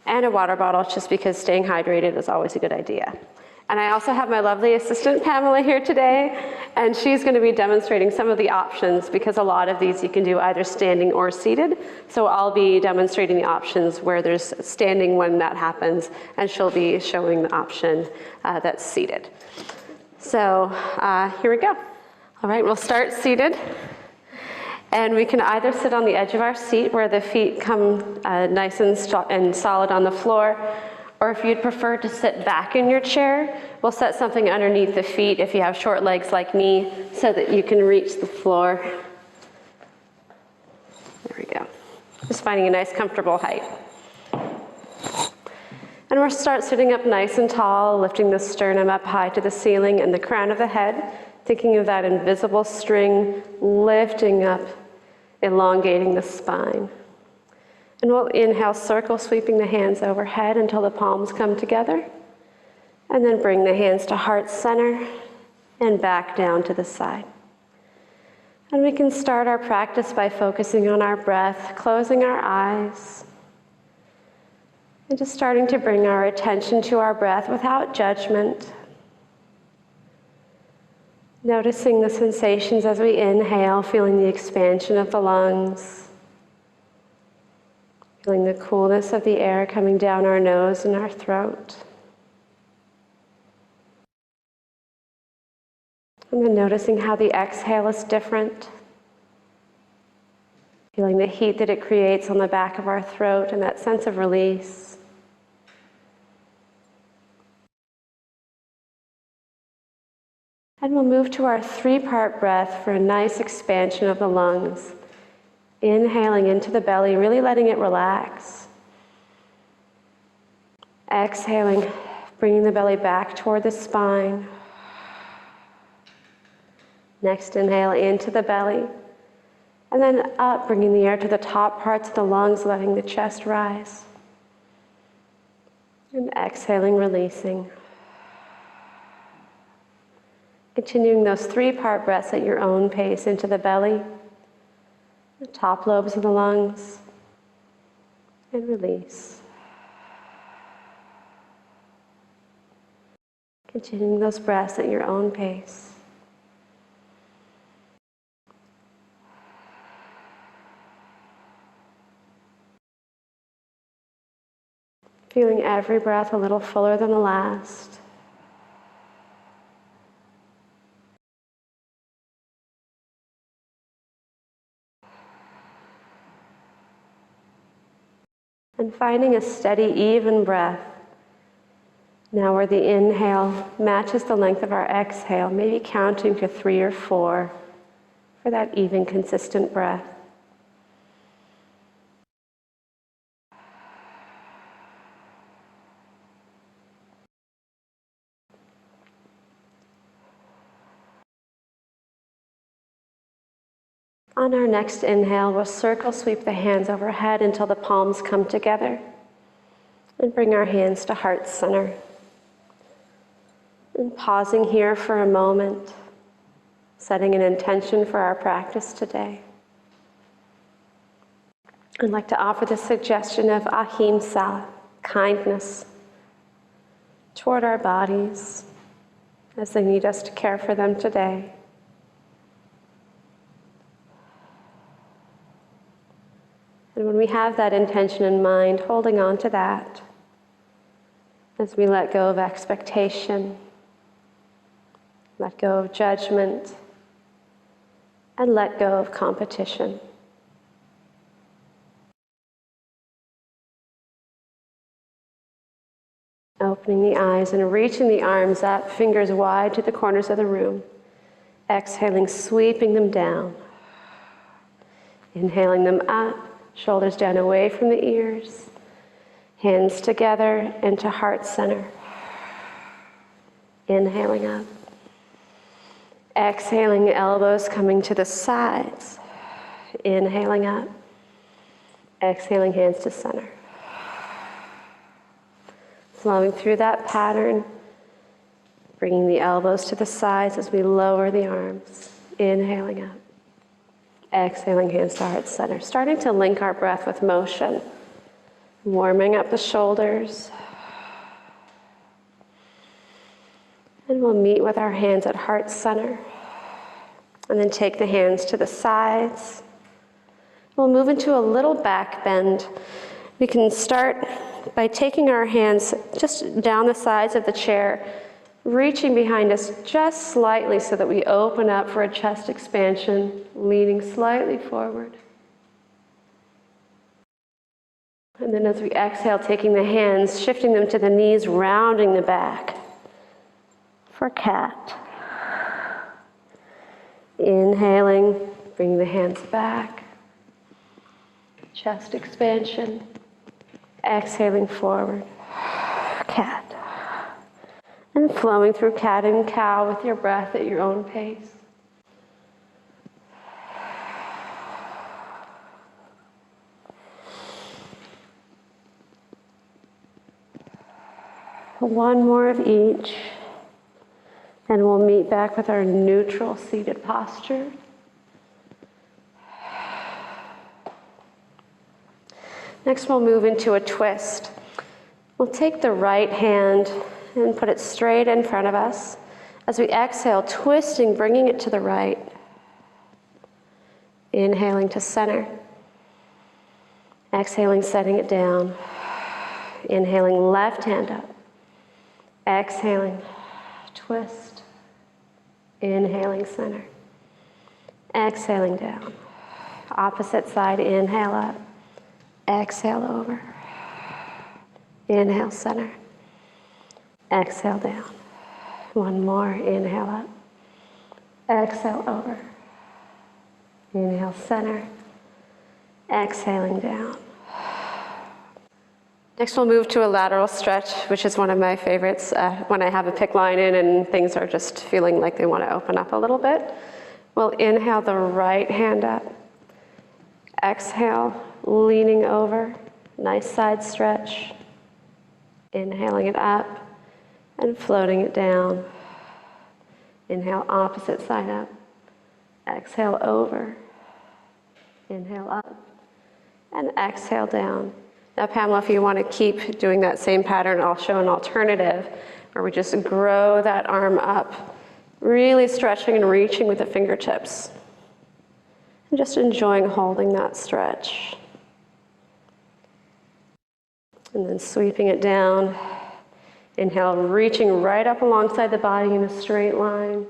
and a water bottle, just because staying hydrated is always a good idea. And I also have my lovely assistant Pamela here today, and she's going to be demonstrating some of the options, because a lot of these you can do either standing or seated. So I'll be demonstrating the options where there's standing when that happens, and she'll be showing the option that's seated. So here we go. All right, we'll start seated. And we can either sit on the edge of our seat where the feet come nice and solid on the floor, or if you'd prefer to sit back in your chair, we'll set something underneath the feet if you have short legs like me, so that you can reach the floor. There we go. Just finding a nice comfortable height. And we'll start sitting up nice and tall, lifting the sternum up high to the ceiling and the crown of the head, thinking of that invisible string lifting up, elongating the spine. And we'll inhale, circle, sweeping the hands overhead until the palms come together. And then bring the hands to heart center and back down to the side. And we can start our practice by focusing on our breath, closing our eyes, and just starting to bring our attention to our breath without judgment. Noticing the sensations as we inhale, feeling the expansion of the lungs. Feeling the coolness of the air coming down our nose and our throat. And then noticing how the exhale is different. Feeling the heat that it creates on the back of our throat and that sense of release. And we'll move to our 3-part breath for a nice expansion of the lungs. Inhaling into the belly, really letting it relax. Exhaling, bringing the belly back toward the spine. Next inhale into the belly. And then up, bringing the air to the top parts of the lungs, letting the chest rise. And exhaling, releasing. Continuing those 3-part breaths at your own pace into the belly, the top lobes of the lungs, and release. Continuing those breaths at your own pace. Feeling every breath a little fuller than the last. And finding a steady, even breath. Now where the inhale matches the length of our exhale, maybe counting to 3 or 4 for that even, consistent breath. On our next inhale, we'll circle sweep the hands overhead until the palms come together, and bring our hands to heart center. And pausing here for a moment, setting an intention for our practice today. I'd like to offer the suggestion of ahimsa, kindness, toward our bodies as they need us to care for them today. And when we have that intention in mind, holding on to that as we let go of expectation, let go of judgment, and let go of competition. Opening the eyes and reaching the arms up, fingers wide to the corners of the room. Exhaling, sweeping them down. Inhaling them up, shoulders down away from the ears. Hands together into heart center. Inhaling up. Exhaling, elbows coming to the sides. Inhaling up. Exhaling, hands to center. Flowing through that pattern, bringing the elbows to the sides as we lower the arms. Inhaling up. Exhaling, hands to heart center. Starting to link our breath with motion. Warming up the shoulders. And we'll meet with our hands at heart center. And then take the hands to the sides. We'll move into a little back bend. We can start by taking our hands just down the sides of the chair, reaching behind us just slightly so that we open up for a chest expansion, leaning slightly forward. And then as we exhale, taking the hands, shifting them to the knees, rounding the back for cat. Inhaling, bringing the hands back. Chest expansion. Exhaling forward. Cat. And flowing through cat and cow with your breath at your own pace. One more of each. And we'll meet back with our neutral seated posture. Next, we'll move into a twist. We'll take the right hand and put it straight in front of us. As we exhale, twisting, bringing it to the right. Inhaling to center. Exhaling, setting it down. Inhaling, left hand up. Exhaling, twist. Inhaling, center. Exhaling down. Opposite side, inhale up. Exhale over. Inhale, center. Exhale down. One more, inhale up. Exhale over. Inhale, center. Exhaling down. Next, we'll move to a lateral stretch, which is one of my favorites when I have a PICC line in and things are just feeling like they want to open up a little bit. We'll inhale the right hand up. Exhale, leaning over. Nice side stretch. Inhaling it up and floating it down. Inhale, opposite side up. Exhale over. Inhale up. And exhale down. Now, Pamela, if you want to keep doing that same pattern, I'll show an alternative where we just grow that arm up, really stretching and reaching with the fingertips. And just enjoying holding that stretch. And then sweeping it down. Inhale, reaching right up alongside the body in a straight line.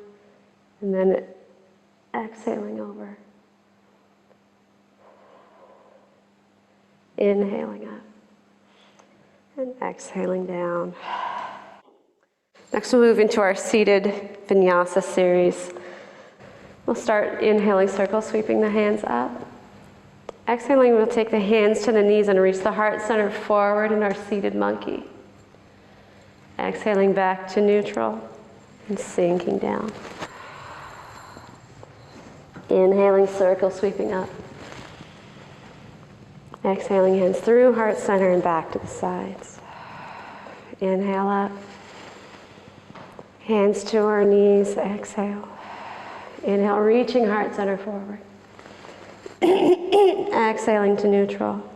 And then exhaling over. Inhaling up. And exhaling down. Next, we'll move into our seated vinyasa series. We'll start inhaling, circle, sweeping the hands up. Exhaling, we'll take the hands to the knees and reach the heart center forward in our seated monkey. Exhaling back to neutral and sinking down. Inhaling, circle, sweeping up. Exhaling, hands through heart center and back to the sides. Inhale up. Hands to our knees, exhale. Inhale, reaching heart center forward. Exhaling to neutral.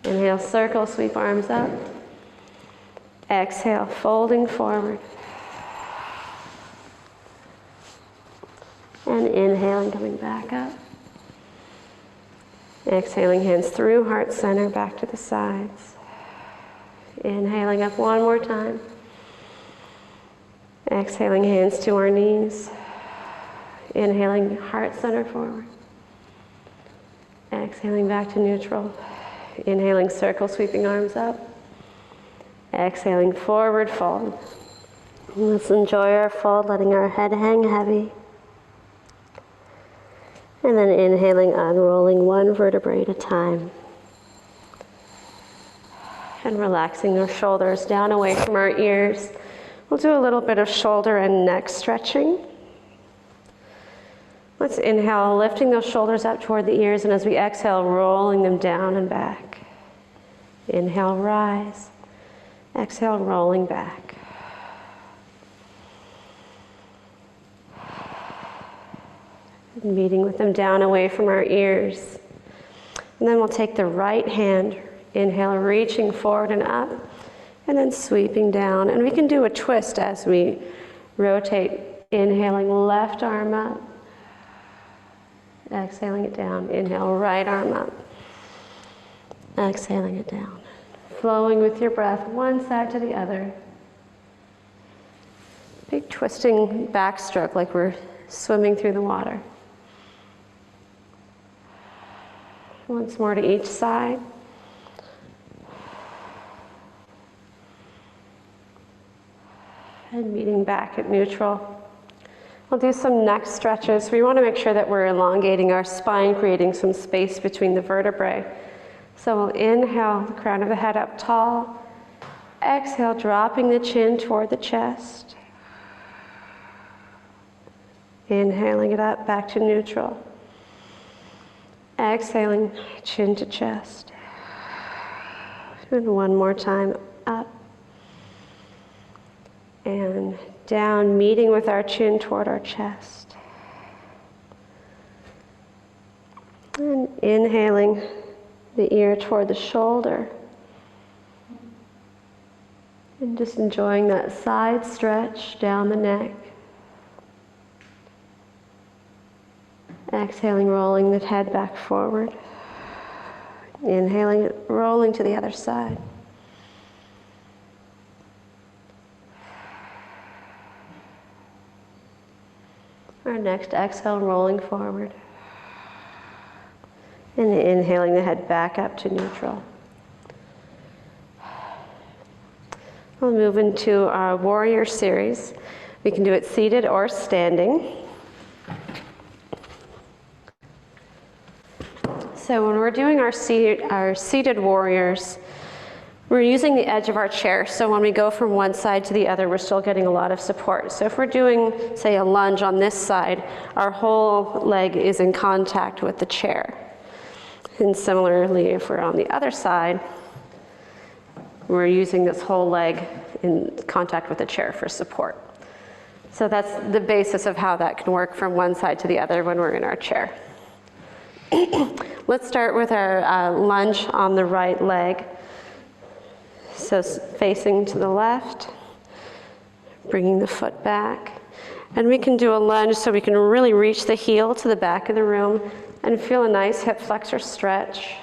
Inhale, circle, sweep arms up. Exhale, folding forward. And inhaling, coming back up. Exhaling, hands through heart center, back to the sides. Inhaling up one more time. Exhaling, hands to our knees. Inhaling, heart center forward. Exhaling back to neutral. Inhaling, circle, sweeping arms up. Exhaling, forward fold. Let's enjoy our fold, letting our head hang heavy. And then inhaling, unrolling one vertebrae at a time. And relaxing our shoulders down away from our ears. We'll do a little bit of shoulder and neck stretching. Let's inhale, lifting those shoulders up toward the ears, and as we exhale, rolling them down and back. Inhale, rise. Exhale, rolling back. Meeting with them down away from our ears. And then we'll take the right hand, inhale, reaching forward and up, and then sweeping down. And we can do a twist as we rotate, inhaling left arm up, exhaling it down. Inhale, right arm up, exhaling it down. Flowing with your breath, one side to the other. Big twisting backstroke like we're swimming through the water. Once more to each side. And meeting back at neutral. We'll do some neck stretches. We want to make sure that we're elongating our spine, creating some space between the vertebrae. So we'll inhale, the crown of the head up tall. Exhale, dropping the chin toward the chest. Inhaling it up, back to neutral. Exhaling, chin to chest. And one more time, up. And down, meeting with our chin toward our chest. And inhaling, the ear toward the shoulder. And just enjoying that side stretch down the neck. Exhaling, rolling the head back forward. Inhaling it, rolling to the other side. Our next exhale, rolling forward. And inhaling the head back up to neutral. We'll move into our warrior series. We can do it seated or standing. So when we're doing our seated warriors, we're using the edge of our chair. So when we go from one side to the other, we're still getting a lot of support. So if we're doing, say, a lunge on this side, our whole leg is in contact with the chair. And similarly, if we're on the other side, we're using this whole leg in contact with the chair for support. So that's the basis of how that can work from one side to the other when we're in our chair. Let's start with our lunge on the right leg. So facing to the left, bringing the foot back. And we can do a lunge so we can really reach the heel to the back of the room and feel a nice hip flexor stretch.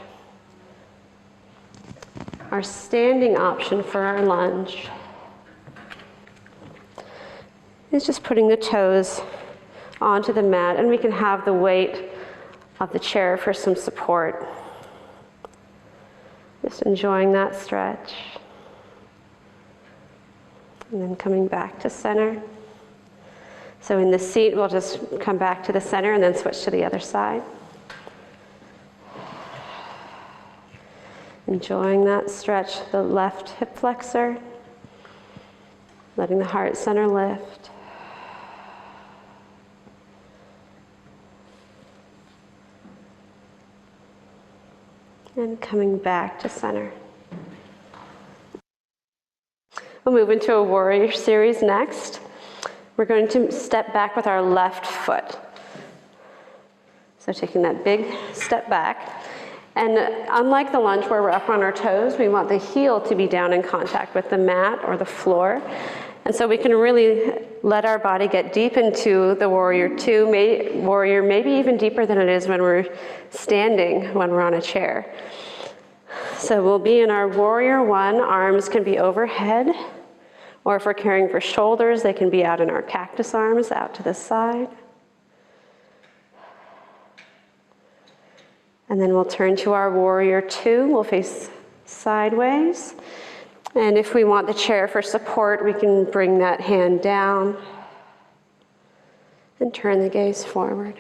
Our standing option for our lunge is just putting the toes onto the mat, and we can have the weight of the chair for some support. Just enjoying that stretch. And then coming back to center. So in the seat, we'll just come back to the center and then switch to the other side. Enjoying that stretch, the left hip flexor, letting the heart center lift. And coming back to center. We'll move into a warrior series next. We're going to step back with our left foot. So taking that big step back. And unlike the lunge where we're up on our toes, we want the heel to be down in contact with the mat or the floor. And so we can really let our body get deep into the warrior two, maybe even deeper than it is when we're standing, when we're on a chair. So we'll be in our warrior one. Arms can be overhead, or if we're caring for shoulders, they can be out in our cactus arms, out to the side. And then we'll turn to our warrior two. We'll face sideways. And if we want the chair for support, we can bring that hand down and turn the gaze forward.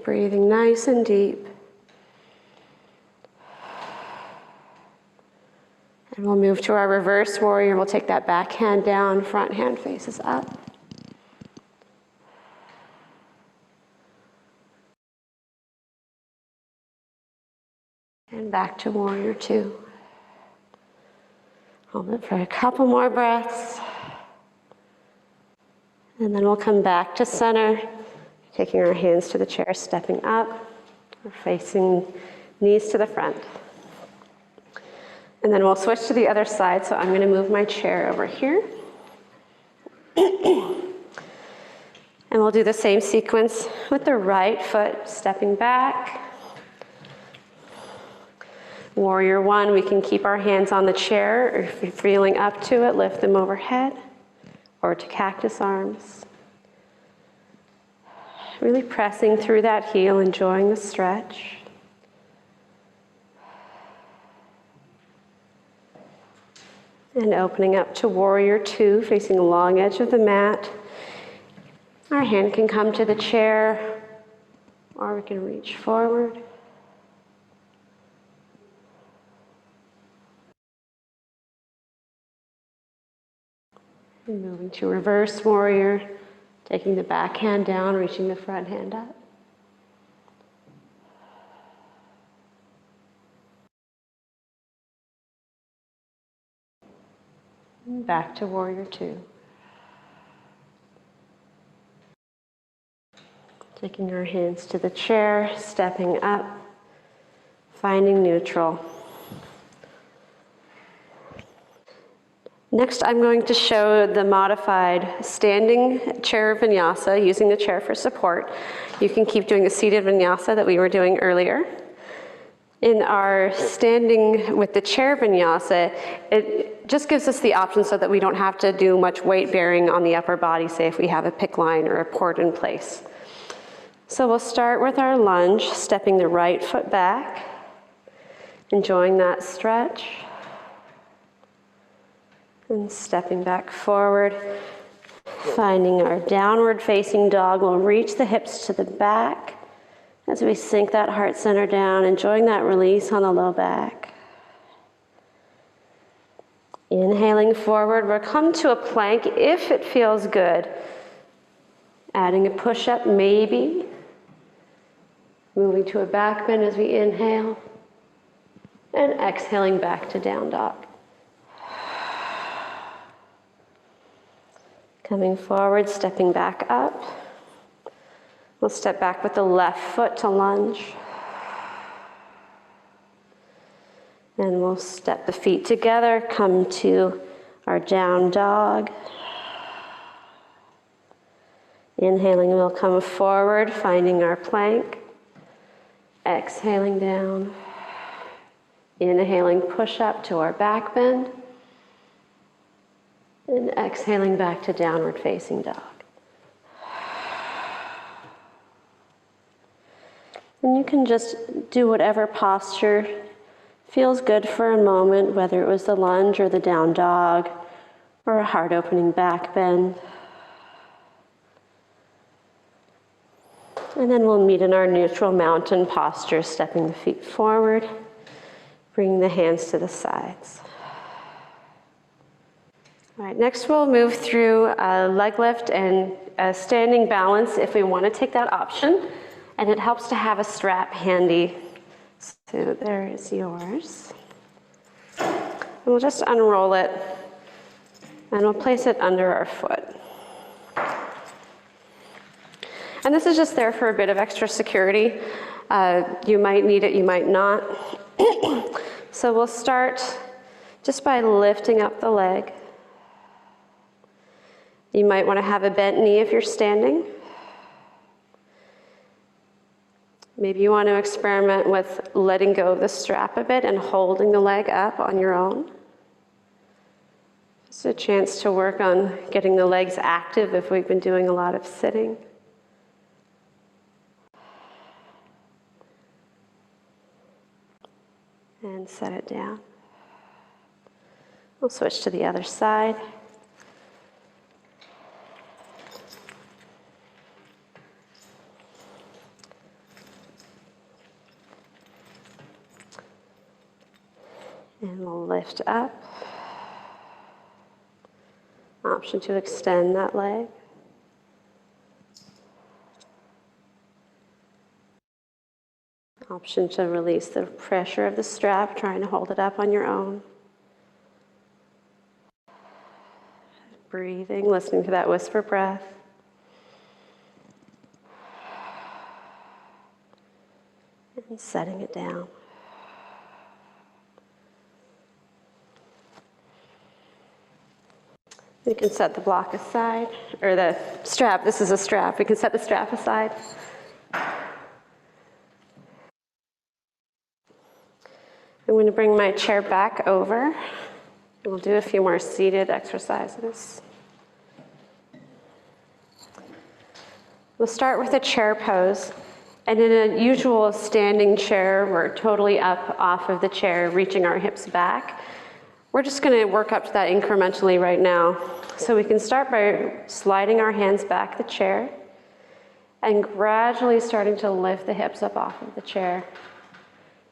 Breathing nice and deep. And we'll move to our reverse warrior. We'll take that back hand down, front hand faces up. And back to warrior two. Hold it for a couple more breaths. And then we'll come back to center, taking our hands to the chair, stepping up. We're facing knees to the front. And then we'll switch to the other side. So I'm going to move my chair over here. And we'll do the same sequence with the right foot stepping back. Warrior one, we can keep our hands on the chair, or if you're feeling up to it, lift them overhead, or to cactus arms. Really pressing through that heel, enjoying the stretch. And opening up to warrior two, facing the long edge of the mat. Our hand can come to the chair, or we can reach forward. And moving to reverse warrior, taking the back hand down, reaching the front hand up. And back to warrior two. Taking our hands to the chair, stepping up, finding neutral. Next, I'm going to show the modified standing chair vinyasa, using the chair for support. You can keep doing the seated vinyasa that we were doing earlier. In our standing with the chair vinyasa, it just gives us the option so that we don't have to do much weight bearing on the upper body, say if we have a PICC line or a port in place. So we'll start with our lunge, stepping the right foot back, enjoying that stretch. And stepping back forward, finding our downward facing dog. We'll reach the hips to the back as we sink that heart center down, enjoying that release on the low back. Inhaling forward, we'll come to a plank if it feels good. Adding a push-up maybe. Moving to a back bend as we inhale. And exhaling back to down dog. Coming forward, stepping back up. We'll step back with the left foot to lunge. And we'll step the feet together, come to our down dog. Inhaling, we'll come forward, finding our plank. Exhaling down. Inhaling, push up to our back bend. And exhaling back to downward facing dog. And you can just do whatever posture feels good for a moment, whether it was the lunge or the down dog or a heart opening back bend. And then we'll meet in our neutral mountain posture, stepping the feet forward, bringing the hands to the sides. All right, next we'll move through a leg lift and a standing balance if we want to take that option. And it helps to have a strap handy. So there is yours. And we'll just unroll it and we'll place it under our foot. And this is just there for a bit of extra security. You might need it, you might not. So we'll start just by lifting up the leg. You might want to have a bent knee if you're standing. Maybe you want to experiment with letting go of the strap a bit and holding the leg up on your own. It's a chance to work on getting the legs active if we've been doing a lot of sitting. And set it down. We'll switch to the other side. And we'll lift up. Option to extend that leg. Option to release the pressure of the strap, trying to hold it up on your own. Breathing, listening to that whisper breath. And setting it down. We can set the block aside, or the strap. This is a strap. We can set the strap aside. I'm going to bring my chair back over, and we'll do a few more seated exercises. We'll start with a chair pose. And in a usual standing chair, we're totally up off of the chair, reaching our hips back. We're just going to work up to that incrementally right now. So we can start by sliding our hands back the chair and gradually starting to lift the hips up off of the chair.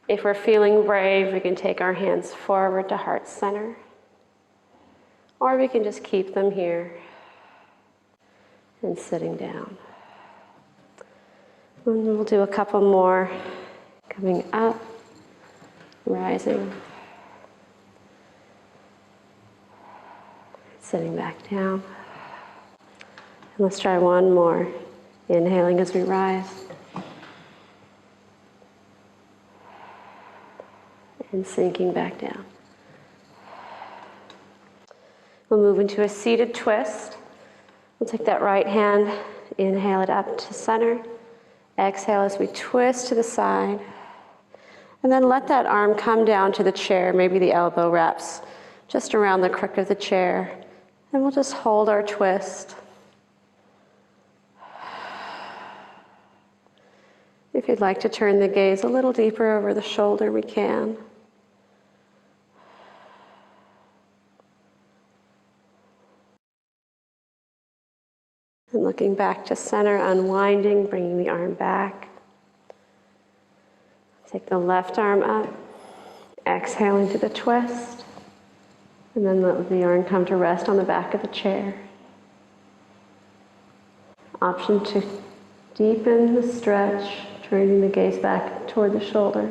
If we're feeling brave, we can take our hands forward to heart center, or we can just keep them here and sitting down. And we'll do a couple more, coming up, rising, sitting back down. And let's try one more, inhaling as we rise. And sinking back down. We'll move into a seated twist. We'll take that right hand, inhale it up to center. Exhale as we twist to the side. And then let that arm come down to the chair. Maybe the elbow wraps just around the crook of the chair. And we'll just hold our twist. If you'd like to turn the gaze a little deeper over the shoulder, we can. And looking back to center, unwinding, bringing the arm back. Take the left arm up, exhaling to the twist, and then let the arm come to rest on the back of the chair. Option to deepen the stretch, turning the gaze back toward the shoulder.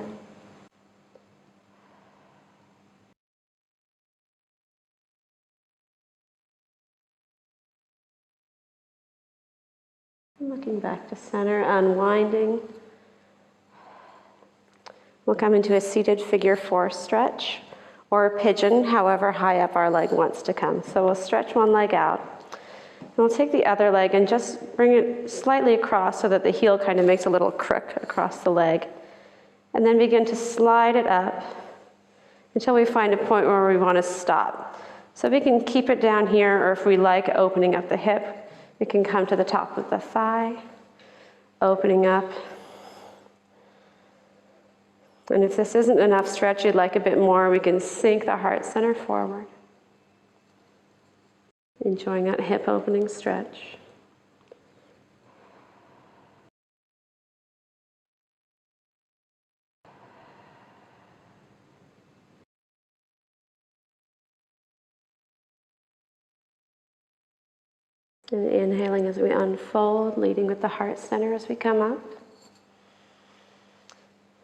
Looking back to center, unwinding. We'll come into a seated figure 4 stretch, or a pigeon, however high up our leg wants to come. So we'll stretch one leg out. And we'll take the other leg and just bring it slightly across so that the heel kind of makes a little crook across the leg. And then begin to slide it up until we find a point where we want to stop. So we can keep it down here, or if we like opening up the hip, we can come to the top of the thigh, opening up. And if this isn't enough stretch, you'd like a bit more, we can sink the heart center forward. Enjoying that hip opening stretch. And inhaling as we unfold, leading with the heart center as we come up.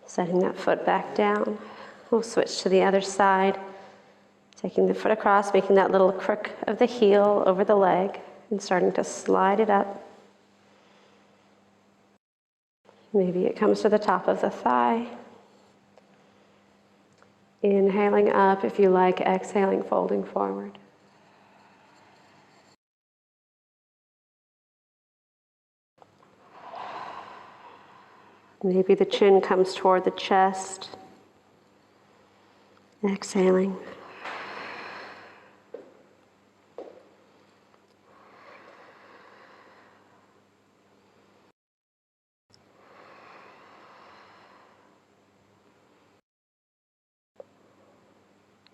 Setting that foot back down. We'll switch to the other side. Taking the foot across, making that little crook of the heel over the leg, and starting to slide it up. Maybe it comes to the top of the thigh. Inhaling up, if you like, exhaling, folding forward. Maybe the chin comes toward the chest. Exhaling.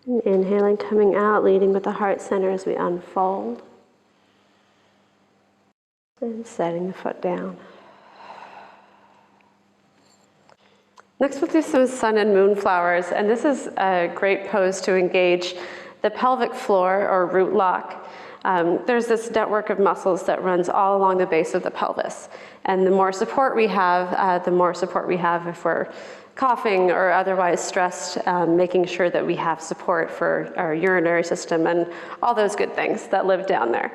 And inhaling, coming out, leading with the heart center as we unfold. And setting the foot down. Next we'll do some sun and moon flowers, and this is a great pose to engage the pelvic floor or root lock. There's this network of muscles that runs all along the base of the pelvis, and the more support we have if we're coughing or otherwise stressed, making sure that we have support for our urinary system and all those good things that live down there.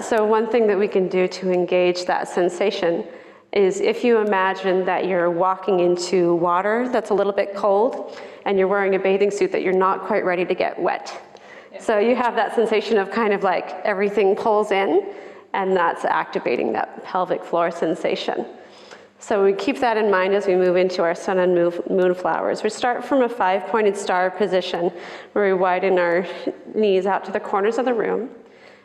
So one thing that we can do to engage that sensation is if you imagine that you're walking into water that's a little bit cold and you're wearing a bathing suit that you're not quite ready to get wet. Yeah. So you have that sensation of kind of like everything pulls in, and that's activating that pelvic floor sensation. So we keep that in mind as we move into our sun and moon flowers. We start from a 5-pointed star position where we widen our knees out to the corners of the room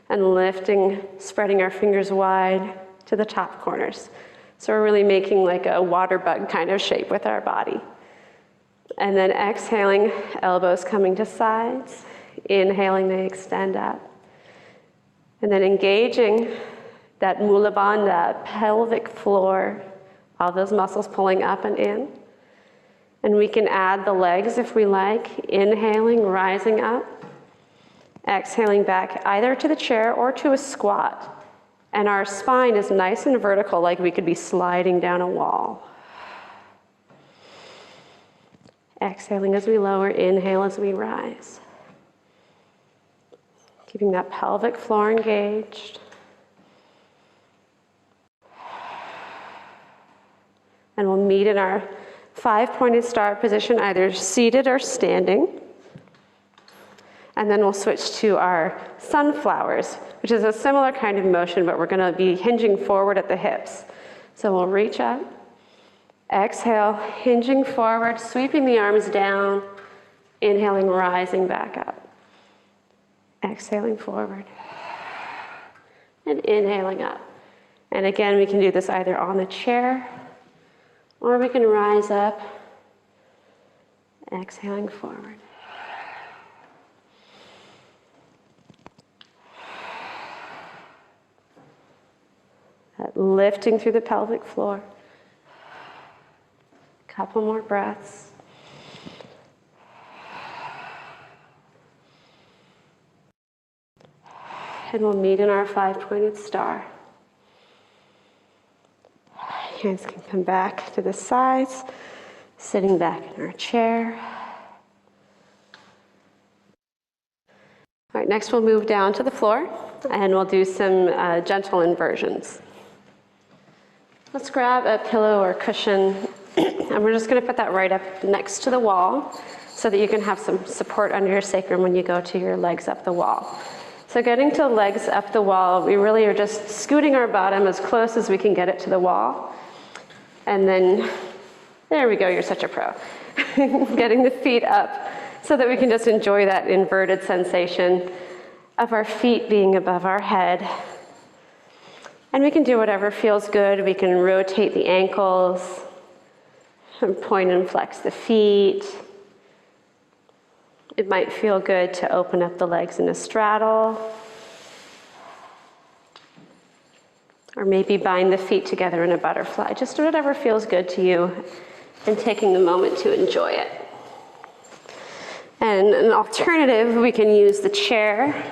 and lifting, spreading our fingers wide to the top corners. So we're really making like a water bug kind of shape with our body. And then exhaling, elbows coming to sides. Inhaling, they extend up. And then engaging that mula bandha, pelvic floor, all those muscles pulling up and in. And we can add the legs if we like, inhaling, rising up. Exhaling back either to the chair or to a squat. And our spine is nice and vertical, like we could be sliding down a wall. Exhaling as we lower, inhale as we rise. Keeping that pelvic floor engaged. And we'll meet in our 5-pointed star position, either seated or standing. And then we'll switch to our sunflowers, which is a similar kind of motion, but we're going to be hinging forward at the hips. So we'll reach up, exhale, hinging forward, sweeping the arms down, inhaling, rising back up. Exhaling forward, and inhaling up. And again, we can do this either on the chair, or we can rise up, exhaling forward. Lifting through the pelvic floor. Couple more breaths. And we'll meet in our 5-pointed star. Hands can come back to the sides, sitting back in our chair. All right, next we'll move down to the floor and we'll do some gentle inversions. Let's grab a pillow or cushion and we're just going to put that right up next to the wall so that you can have some support under your sacrum when you go to your legs up the wall. So getting to legs up the wall, we really are just scooting our bottom as close as we can get it to the wall. And then, there we go, you're such a pro. Getting the feet up so that we can just enjoy that inverted sensation of our feet being above our head. And we can do whatever feels good. We can rotate the ankles, and point and flex the feet. It might feel good to open up the legs in a straddle. Or maybe bind the feet together in a butterfly. Just whatever feels good to you and taking the moment to enjoy it. And an alternative, we can use the chair.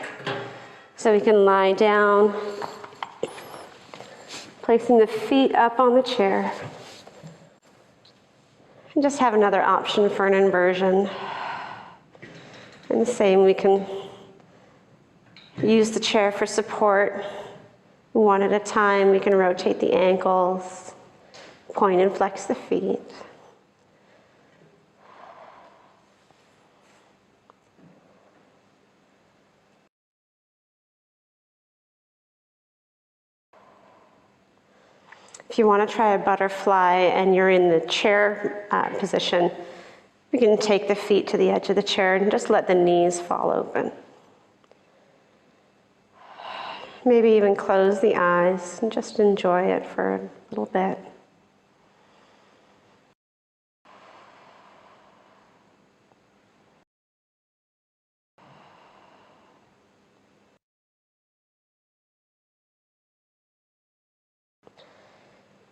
So we can lie down, placing the feet up on the chair. And just have another option for an inversion. And the same, we can use the chair for support. One at a time, we can rotate the ankles, point and flex the feet. If you want to try a butterfly and you're in the chair position, you can take the feet to the edge of the chair and just let the knees fall open. Maybe even close the eyes and just enjoy it for a little bit.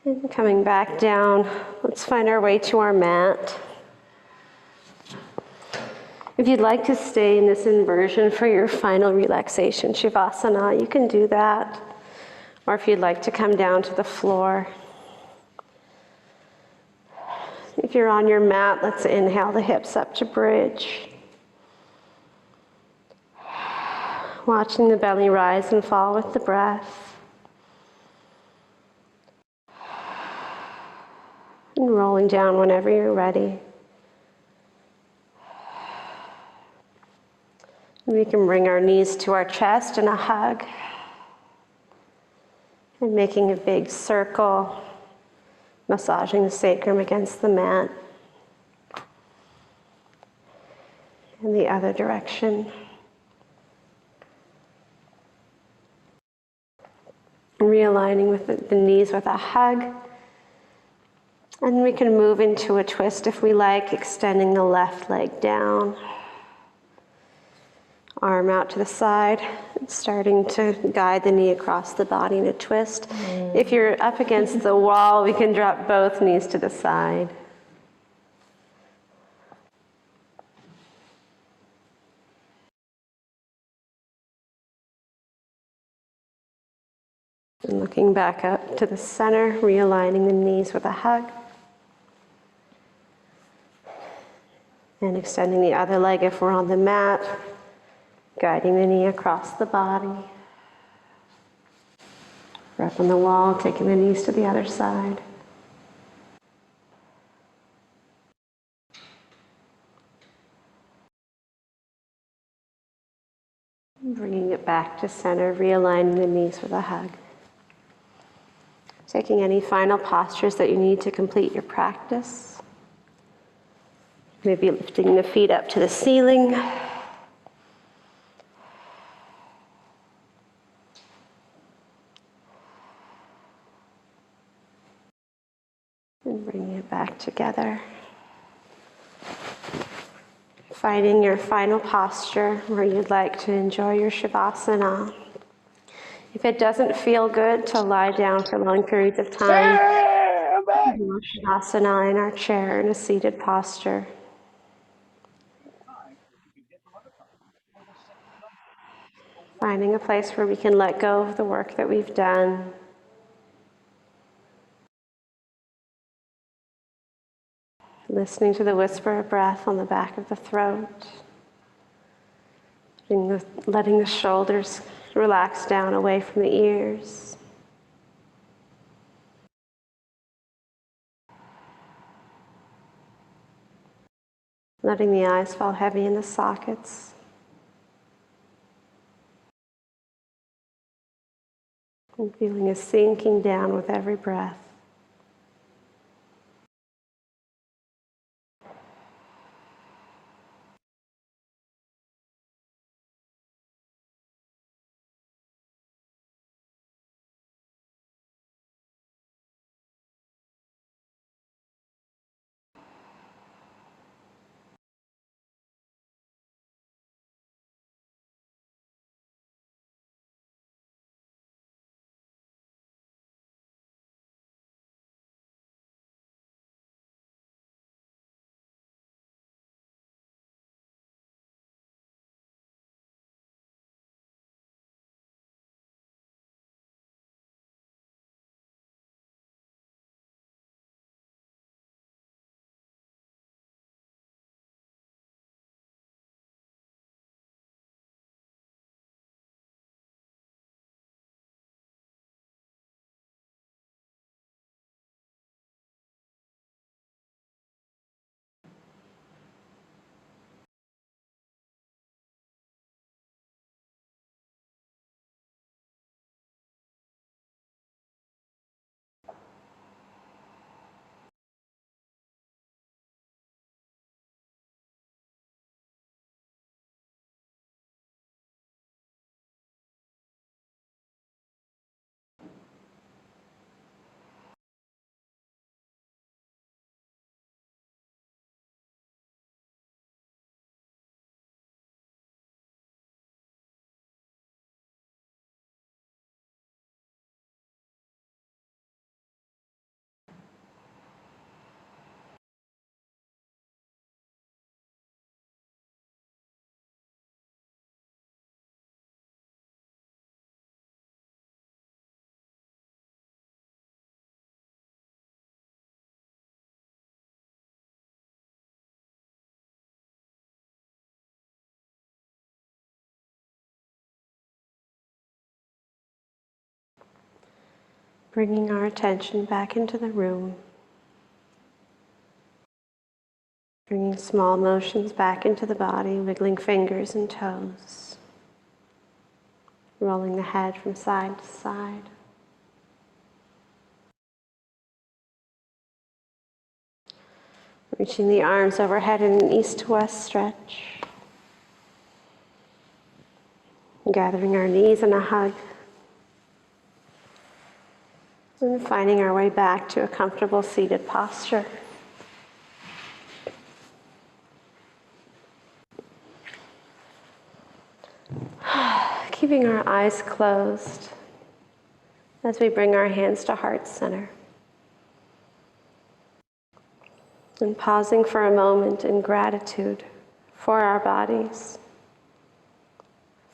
And coming back down, let's find our way to our mat. If you'd like to stay in this inversion for your final relaxation, Shavasana, you can do that. Or if you'd like to come down to the floor. If you're on your mat, let's inhale the hips up to bridge. Watching the belly rise and fall with the breath. And rolling down whenever you're ready. And we can bring our knees to our chest in a hug. And making a big circle, massaging the sacrum against the mat. And the other direction. Realigning with the knees with a hug. And we can move into a twist if we like, extending the left leg down. Arm out to the side, starting to guide the knee across the body in a twist. If you're up against the wall, we can drop both knees to the side. And looking back up to the center, realigning the knees with a hug. And extending the other leg if we're on the mat, guiding the knee across the body. We're up on the wall, taking the knees to the other side. Bringing it back to center, realigning the knees with a hug. Taking any final postures that you need to complete your practice. Maybe lifting the feet up to the ceiling. And bringing it back together. Finding your final posture where you'd like to enjoy your Shavasana. If it doesn't feel good to lie down for long periods of time, do Shavasana in our chair in a seated posture. Finding a place where we can let go of the work that we've done. Listening to the whisper of breath on the back of the throat. Letting the shoulders relax down away from the ears. Letting the eyes fall heavy in the sockets. And feeling a sinking down with every breath. Bringing our attention back into the room. Bringing small motions back into the body, wiggling fingers and toes. Rolling the head from side to side. Reaching the arms overhead in an east to west stretch. Gathering our knees in a hug. And finding our way back to a comfortable seated posture. Keeping our eyes closed as we bring our hands to heart center. And pausing for a moment in gratitude for our bodies,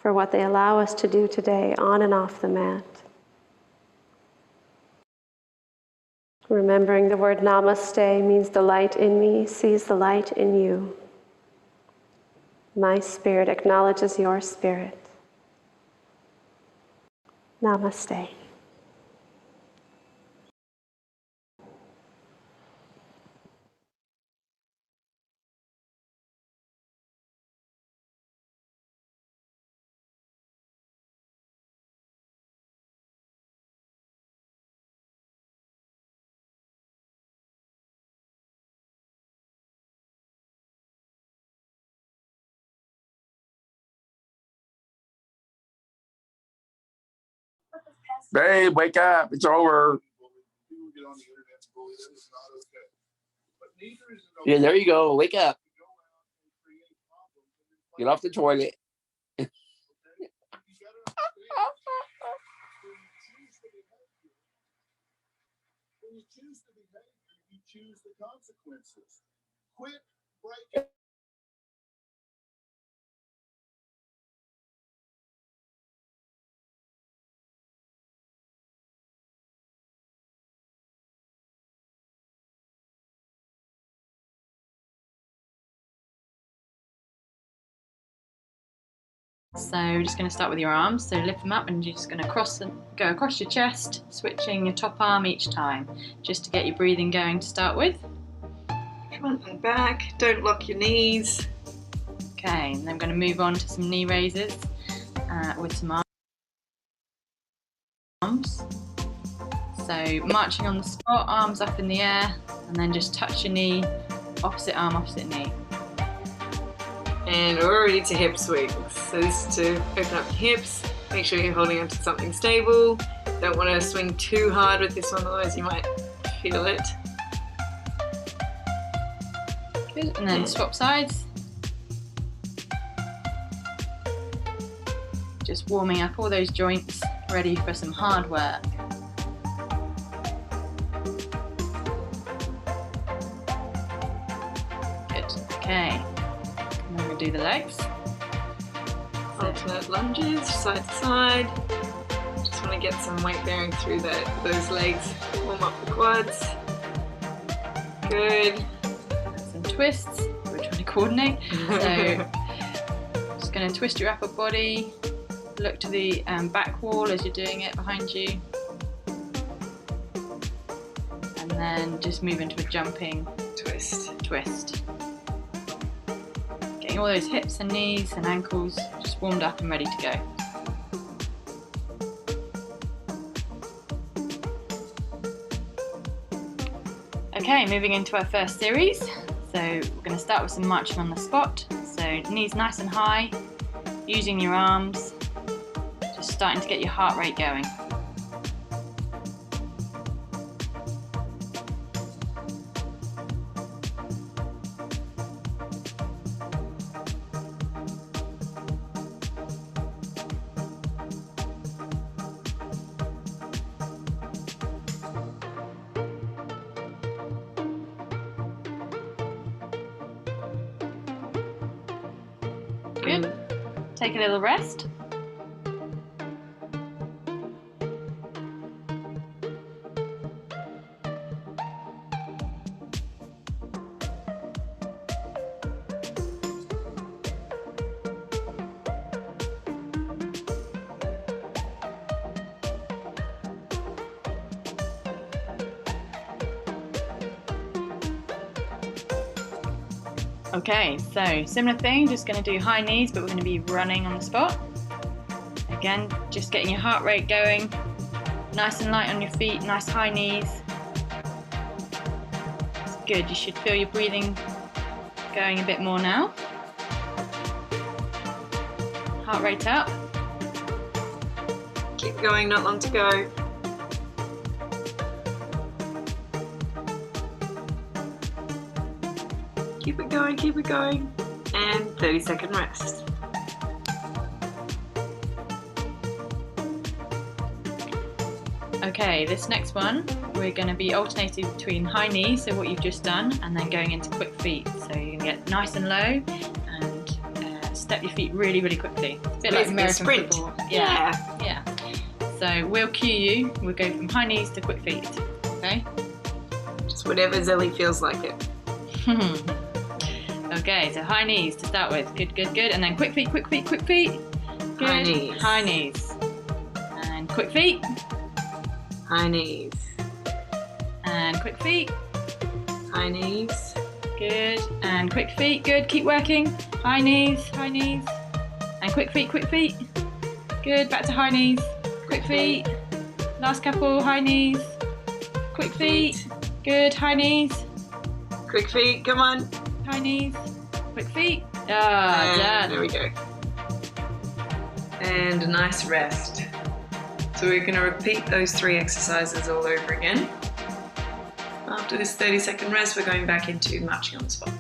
for what they allow us to do today on and off the mat. Remembering the word namaste means the light in me sees the light in you. My spirit acknowledges your spirit. Namaste. Babe, wake up. It's over. Yeah, there you go. Wake up. Get off the toilet. When you choose the behavior, you choose the consequences. Quit breaking. So we're just going to start with your arms, so lift them up and you're just going to go across your chest, switching your top arm each time, just to get your breathing going to start with. Front and back, don't lock your knees. Okay, and then I'm going to move on to some knee raises with some arms. So marching on the spot, arms up in the air, and then just touch your knee, opposite arm, opposite knee. And we're ready to hip swings. So this is to open up your hips, make sure you're holding onto something stable. Don't want to swing too hard with this one, otherwise you might feel it. Good, and then swap sides. Just warming up all those joints, ready for some hard work. Good, okay. And then we'll do the legs. Alternate lunges, side to side. Just want to get some weight bearing through those legs. Warm up the quads. Good. Some twists. We're trying to coordinate. So, just going to twist your upper body. Look to the back wall as you're doing it behind you. And then just move into a jumping twist. Getting all those hips and knees and ankles just warmed up and ready to go. Okay, moving into our first series. So we're going to start with some marching on the spot. So knees nice and high, using your arms, just starting to get your heart rate going. Good. Take a little rest. Okay, so similar thing, just going to do high knees, but we're going to be running on the spot. Again, just getting your heart rate going, nice and light on your feet, nice high knees. It's good, you should feel your breathing going a bit more now. Heart rate up. Keep going, not long to go. Keep it going. And 30-second rest. Okay, this next one, we're going to be alternating between high knees, so what you've just done, and then going into quick feet. So you're going to get nice and low and step your feet really, really quickly. A bit like American sprint. football. Yeah. Yeah. So we'll cue you, we'll go from high knees to quick feet, okay? Just whatever Zelly feels like it. Okay, so high knees to start with. Good, good, good. And then quick feet, quick feet, quick feet. Good. High knees. High knees. And quick feet. High knees. And quick feet. High knees. Good. And quick feet. Good. Keep working. High knees, high knees. And quick feet, quick feet. Good. Back to high knees. Quick feet. Last couple. High knees. Quick feet. Good. High knees. Quick feet, come on. High knees. Quick feet. Ah, And done. there we go. And a nice rest. So we're going to repeat those 3 exercises all over again. After this 30-second rest, we're going back into marching on the spot.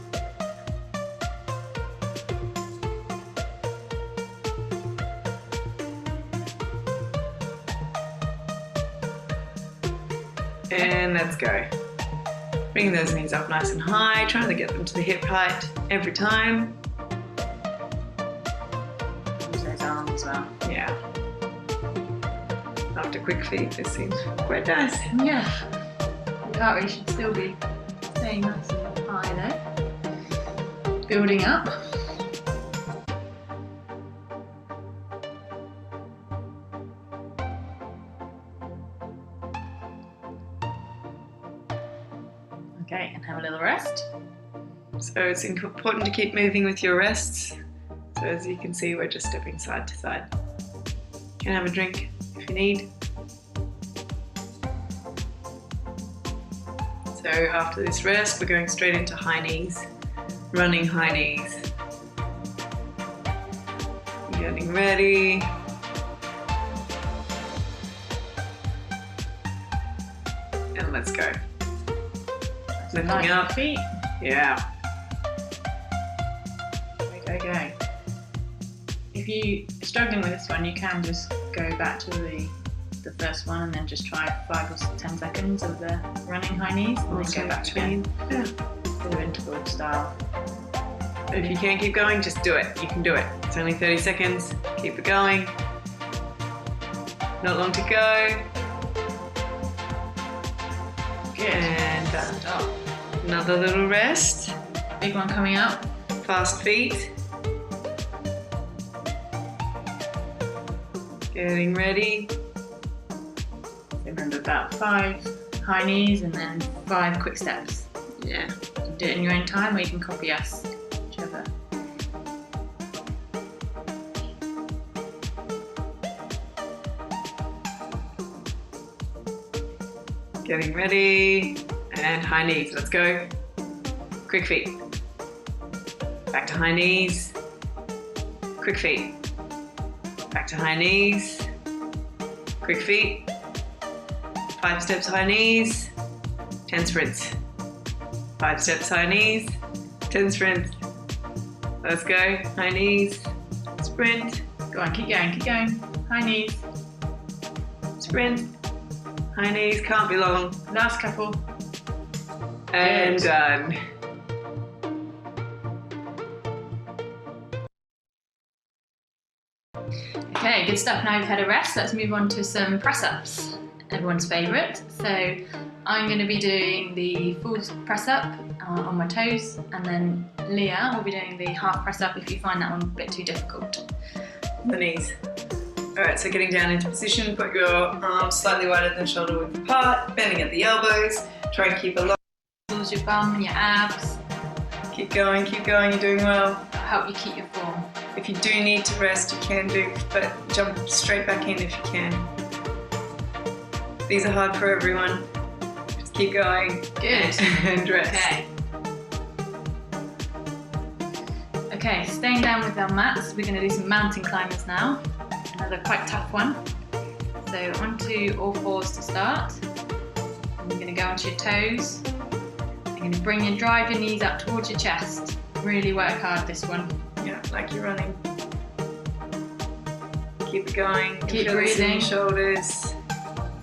And let's go. Bringing those knees up nice and high, trying to get them to the hip height every time. Use those arms as well. Yeah. After quick feet, this seems quite nice. Yeah. Your heart rate should still be staying nice and high though. Building up. Okay, and have a little rest. So it's important to keep moving with your rests. So as you can see, we're just stepping side to side. You can have a drink if you need. So after this rest, we're going straight into high knees, running high knees. Getting ready. And let's go. Lifting up. Feet. Yeah. Go, go, go. If you're struggling with this one, you can just go back to the first one and then just try 5 or 10 seconds of the running high knees and then go back again. Yeah. Sort of interval style. If you can't keep going, just do it. You can do it. It's only 30 seconds. Keep it going. Not long to go. Good. And Stop. another little rest. Big one coming up. Fast feet. Getting ready. Remember about 5 high knees and then 5 quick steps. Yeah. You can do it in your own time or you can copy us, whichever. Getting ready. And high knees. Let's go. Quick feet. Back to high knees. Quick feet. Back to high knees. Quick feet. 5 steps high knees. 10 sprints. 5 steps high knees. 10 sprints. Let's go. High knees. Sprint. Go on, keep going, keep going. High knees. Sprint. High knees. Can't be long. Last couple. And Good. done. Okay, good stuff. Now you've had a rest, let's move on to some press-ups. Everyone's favourite. So I'm going to be doing the full press-up on my toes, and then Leah will be doing the half press-up if you find that one a bit too difficult. The knees. Alright, so getting down into position, put your arms slightly wider than shoulder width apart, bending at the elbows, try and keep a long. Towards your bum and your abs. Keep going, you're doing well. That'll help you keep your form. If you do need to rest, you can do, but jump straight back in if you can. These are hard for everyone. Just keep going. Good. And rest. Okay. Okay, staying down with our mats, we're going to do some mountain climbers now. Another quite tough one. So onto all fours to start. And you're going to go onto your toes. You're going to drive your knees up towards your chest. Really work hard this one. Yeah, like you're running. Keep it going. Keep Feel this in your breathing. shoulders.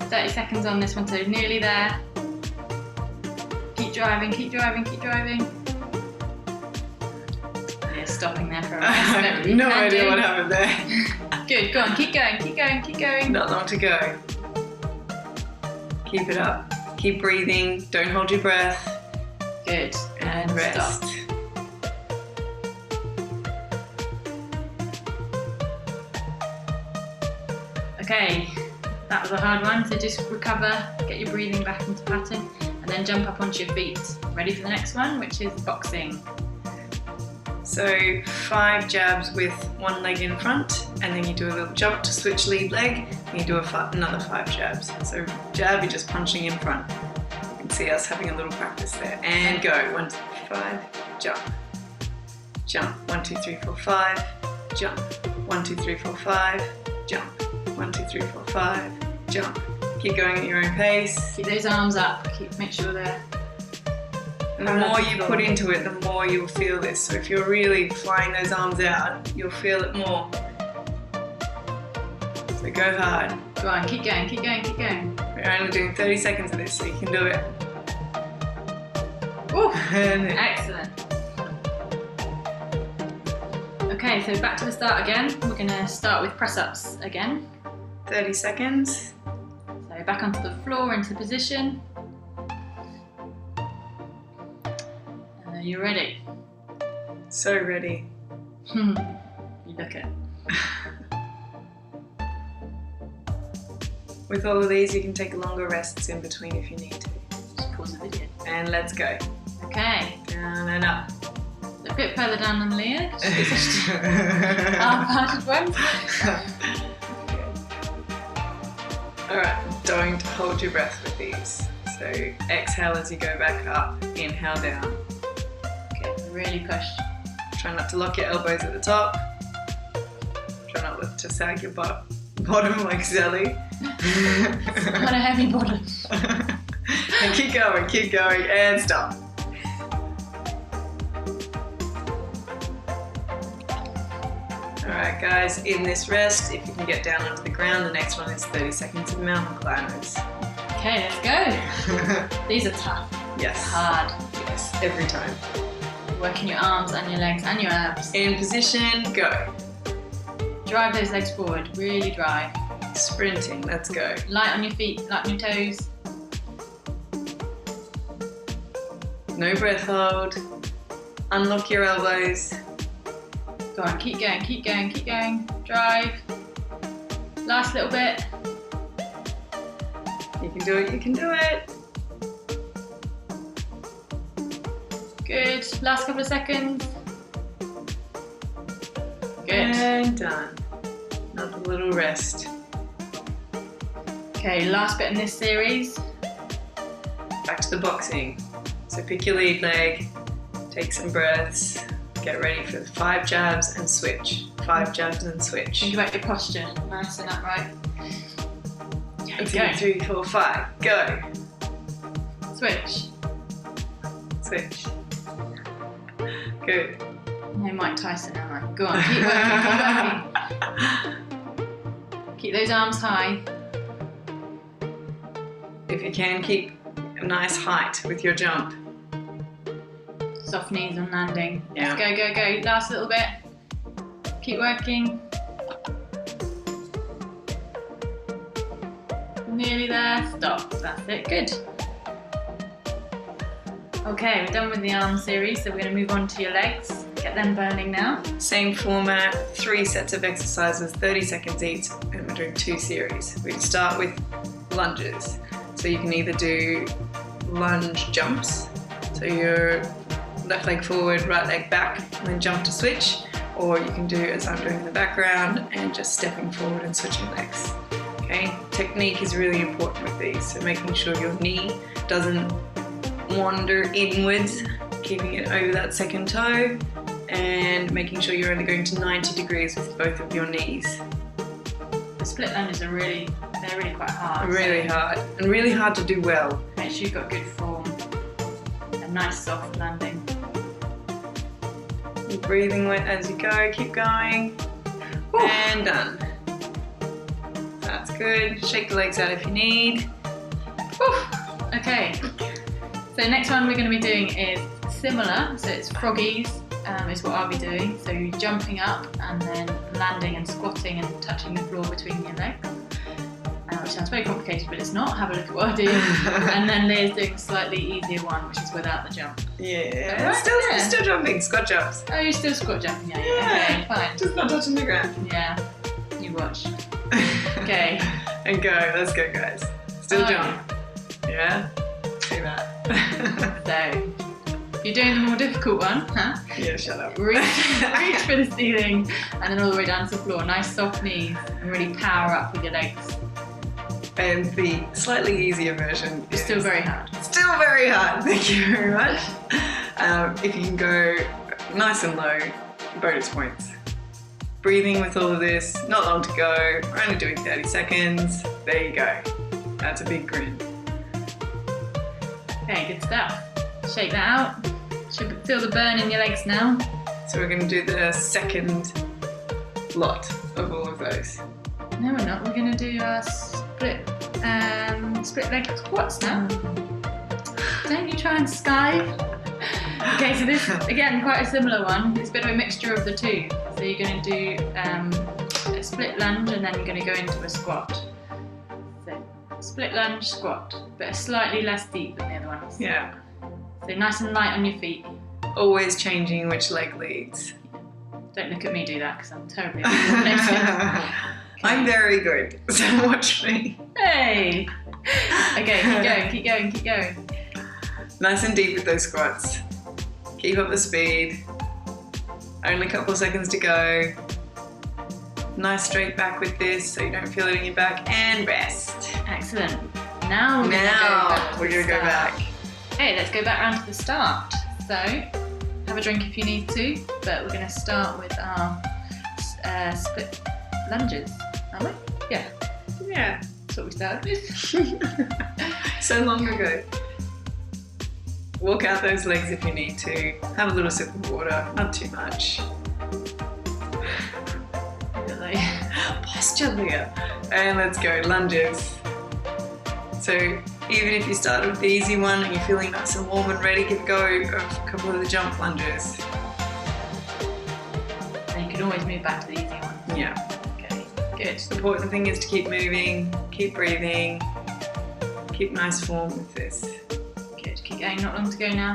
30 seconds on this one, so nearly there. Keep driving, keep driving, keep driving. Yeah, stopping there for a I rest. have no idea what happened there. Good, go on, keep going, keep going, keep going. Not long to go. Keep it up. Keep breathing. Don't hold your breath. Good, And rest. stop. Okay, that was a hard one, so just recover, get your breathing back into pattern, and then jump up onto your feet. Ready for the next one, which is boxing. So 5 jabs with one leg in front, and then you do a little jump to switch lead leg, and you do another 5 jabs. So jab, you're just punching in front. You can see us having a little practice there. And go. 1, 2, 3, 5, jump. Jump. 1, 2, 3, 4, 5, jump. 1, 2, 3, 4, 5, jump. 1, 2, 3, 4, 5, jump. Keep going at your own pace. Keep those arms up, make sure they're... And the more you put into it, the more you'll feel this. So if you're really flying those arms out, you'll feel it more. So go hard. Go on, keep going, keep going, keep going. We're only doing 30 seconds of this, so you can do it. Ooh, And excellent. Okay, so back to the start again. We're going to start with press-ups again. 30 seconds. So back onto the floor, into position. You're ready. So ready. You look it. With all of these, you can take longer rests in between if you need to. Just pause the video. And let's go. Okay, Down and up. a bit further down on Leah. Half-hearted ones. Alright, don't hold your breath with these. So exhale as you go back up, inhale down. Okay, really push. Try not to lock your elbows at the top. Try not to sag your bottom like Zelly. What a heavy bottom. And keep going, and stop. Alright guys, in this rest, if you can get down onto the ground, the next one is 30 seconds of mountain climbers. Okay, let's go. These are tough. Yes. Hard. Yes, every time. Working your arms and your legs and your abs. In position, go. Drive those legs forward, really drive. Sprinting, let's go. Light on your feet, light on your toes. No breath hold. Unlock your elbows. Go on, keep going, keep going, keep going. Drive. Last little bit. You can do it, you can do it. Good. Last couple of seconds. Good. And done. Another little rest. Okay, last bit in this series. Back to the boxing. So pick your lead leg, take some breaths, get ready for 5 jabs and switch. 5 jabs and switch. Think about your posture. Nice and upright. Okay, 1, 2, go. 3, 4, 5. Go. Switch. Switch. Good. No Mike Tyson, am I? Go on, keep working, keep working. Keep those arms high. If you can, keep a nice height with your jump. Soft knees on landing. Yeah. Let's go, go, go. Last little bit. Keep working. Nearly there. Stop. That's it. Good. Okay, we're done with the arm series, so we're going to move on to your legs. Get them burning now. Same format, 3 sets of exercises, 30 seconds each, and we're doing 2 series. We start with lunges. So you can either do lunge jumps, so you're left leg forward, right leg back, and then jump to switch. Or you can do as I'm doing in the background and just stepping forward and switching legs. Okay, technique is really important with these, so making sure your knee doesn't wander inwards, keeping it over that second toe, and making sure you're only going to 90 degrees with both of your knees. The split lunges are really quite hard. Really hard, and really hard to do well. Make sure you've got good form, a nice soft landing. You're breathing as you go, keep going, and done. That's good. Shake the legs out if you need. Okay, so next one we're going to be doing is similar, so it's froggies is what I'll be doing. So you're jumping up and then landing and squatting and touching the floor between your legs, which sounds very complicated, but it's not. Have a look at what I do. And then Leah's doing a slightly easier one, which is without the jump. Yeah, Right, still jumping, squat jumps. Oh, you're still squat jumping, yeah. Okay, fine. Just not touching the ground. Yeah, you watch. Okay. And go, let's go guys. Still Oh, jump. Yeah? See that. So, you're doing the more difficult one, huh? Yeah, shut up. Reach for the ceiling and then all the way down to the floor. Nice soft knees and really power up with your legs. And the slightly easier version It's is still very hard. Still very hard, thank you very much. If you can go nice and low, bonus points. Breathing with all of this, not long to go, we're only doing 30 seconds. There you go. That's a big grin. Okay, good stuff. Shake that out. Should feel the burn in your legs now. So we're going to do the second lot of all of those. No, we're not. We're going to do our split leg squats now. Don't you try and Skype. Okay, so this, again, quite a similar one. It's a bit of a mixture of the two. So you're going to do a split lunge and then you're going to go into a squat. So split lunge, squat, but slightly less deep than the other ones. Yeah. So nice and light on your feet. Always changing which leg leads. Don't look at me do that because I'm terribly coordinated. I'm very good, so watch me. Hey! Okay, keep going. Nice and deep with those squats. Keep up the speed. Only a couple of seconds to go. Nice straight back with this so you don't feel it in your back, and rest. Excellent. Now we're going to go back. Okay, let's go back round to the start. So, have a drink if you need to, but we're going to start with our split lunges, aren't we? Yeah. Yeah. That's what we started with. So long ago. Walk out those legs if you need to. Have a little sip of water, not too much. Really? Posture, Leah. And let's go, lunges. So even if you started with the easy one and you're feeling nice and warm and ready, give a go of a couple of the jump lunges. And you can always move back to the easy one. Yeah. Okay, good. The important thing is to keep moving, keep breathing, keep nice form with this. Good, keep going, not long to go now.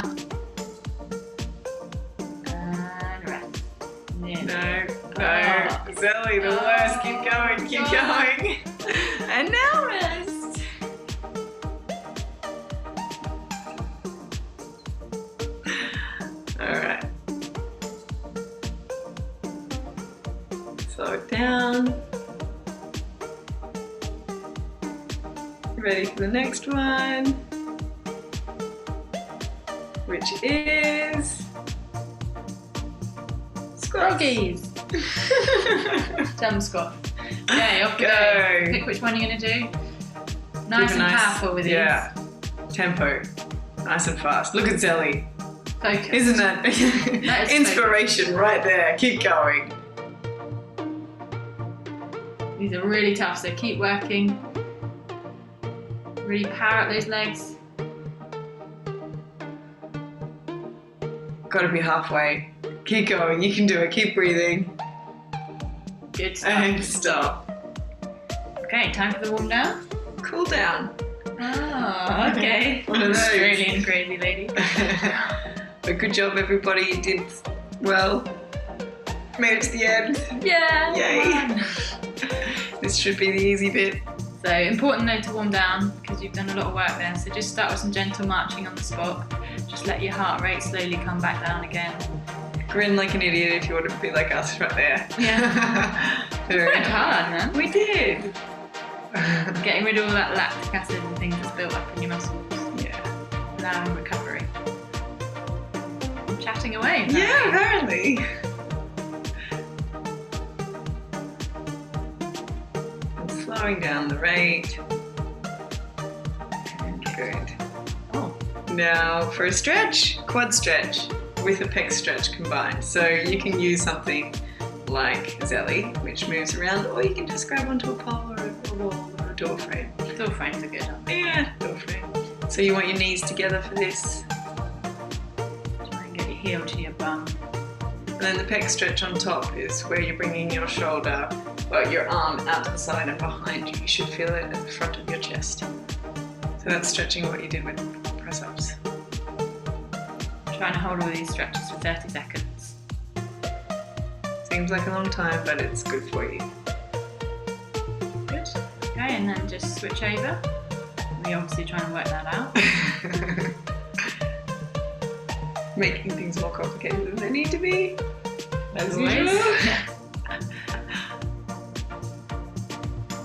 And rest. Yeah. No, Zoe, the worst. Keep going, keep going. And now rest. Alright. Slow it down. Ready for the next one, which is Froggies. Jump squat. Okay, off we go. Pick which one you're going to do. Nice and powerful with these. Yeah. Tempo. Nice and fast. Look at Zelly. Focus. Isn't that, That is inspiration right there? Keep going. These are really tough, so keep working. Really power up those legs. Got to be halfway. Keep going. You can do it. Keep breathing. Good stuff. And stop. Okay, time for the warm down. Cool down. Oh, okay. One of those. Australian crazy lady. But good job, everybody. You did well. Made it to the end. Yeah. Yay. This should be the easy bit. So important though to warm down because you've done a lot of work there. So just start with some gentle marching on the spot. Just Just let your heart rate slowly come back down again. Grin like an idiot if you want to be like us right there. Yeah. Very Worked hard, man. We did. Getting rid of all that lactic acid and things that's built up in your muscles. Yeah. Allowing recovery. I'm chatting away. Yeah, apparently. And slowing down the rate. And good. Oh. Now for a stretch, quad stretch with a pec stretch combined. So you can use something like Zelly, which moves around, or you can just grab onto a pole or a wall or a door frame. Door frames are good, aren't they? Yeah, door frame. So you want your knees together for this. Try and get your heel to your bum. And then the pec stretch on top is where you're bringing your shoulder, well, your arm out to the side and behind you. You should feel it at the front of your chest. So that's stretching what you did with press-ups. Trying to hold all these stretches for 30 seconds. Seems like a long time, but it's good for you. Good. Okay, and then just switch over. We're obviously trying to work that out. Making things more complicated than they need to be, as Always. usual.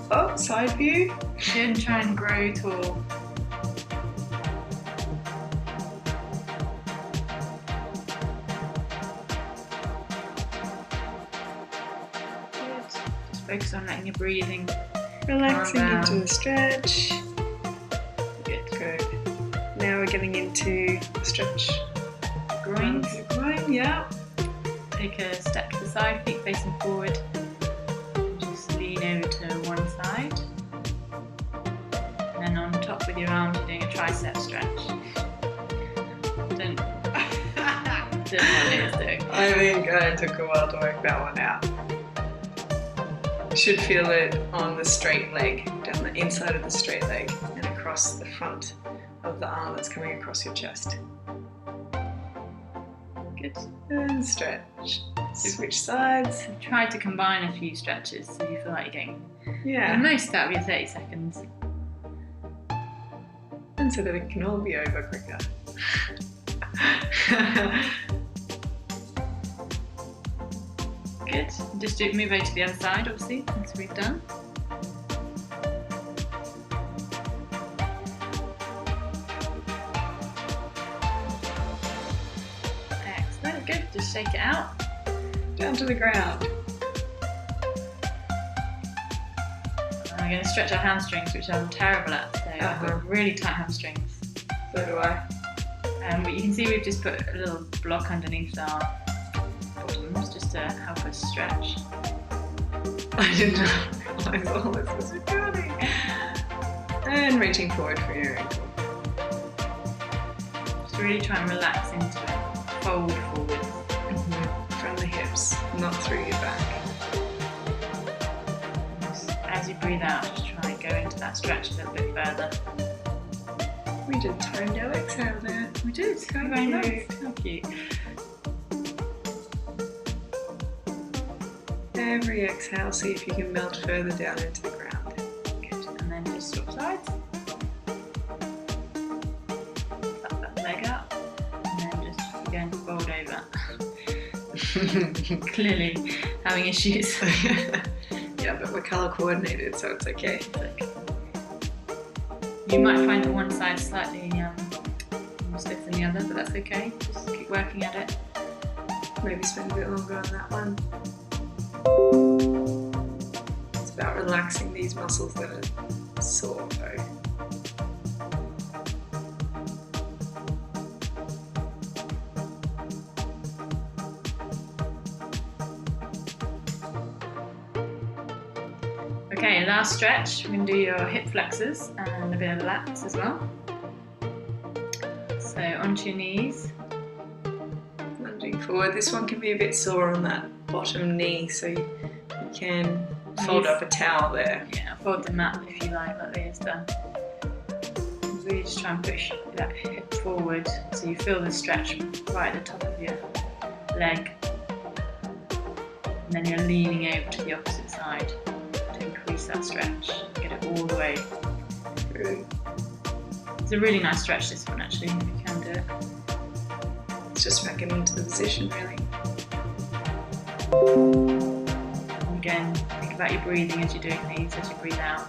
Oh, side view. Good, try and grow tall. Good. Just focus on letting your breathing. Relaxing Calm down. into the stretch. Good. Good. Now we're getting into the stretch. Groins. Your groin, yeah. Take a step to the side, feet facing forward. And just lean over to one side. And then on top with your arms, you're doing a tricep stretch. Don't know what Leah's doing. I think it took a while to work that one out. You should feel it on the straight leg, down the inside of the straight leg, and across the front of the arm that's coming across your chest. Good. And stretch. Switch sides. Try to combine a few stretches so you feel like you're getting the Yeah. most out of your 30 seconds. And so that it can all be over quicker. Good. Just move over to the other side, obviously, once we've done. Excellent. Good. Just shake it out. Down to the ground. And we're going to stretch our hamstrings, which I'm terrible at. So I've got really tight hamstrings. So do I. But you can see we've just put a little block underneath our bottoms just to help us stretch. I did not realize all this was recording. And reaching forward for your ankle. Just really try and relax into it. Fold forward. From the hips, not through your back. Just as you breathe out, just try and go into that stretch a little bit further. We did toned our exhale there. We did. Thank Very you. nice. Thank you. Every exhale, see if you can melt further down into the ground. Good. And then just swap sides. Tuck that leg up. And then just again fold over. Clearly having issues. Yeah, but we're color coordinated, so it's okay. You might find that one side slightly more stiff than the other, but that's okay. Just keep working at it. Maybe spend a bit longer on that one. It's about relaxing these muscles that are sore though. Okay, last stretch. We're going to do your hip flexors and a bit of lats as well. So onto your knees. Lunging forward. This one can be a bit sore on that bottom knee, so you can fold up a towel there. Yeah, fold the mat if you like Leah's done. Really just try and push that hip forward so you feel the stretch right at the top of your leg. And then you're leaning over to the opposite side to increase that stretch. Get it all the way through. It's a really nice stretch, this one, actually, if you can do it. It's just back into the position, really. Again, think about your breathing as you're doing these, as you breathe out.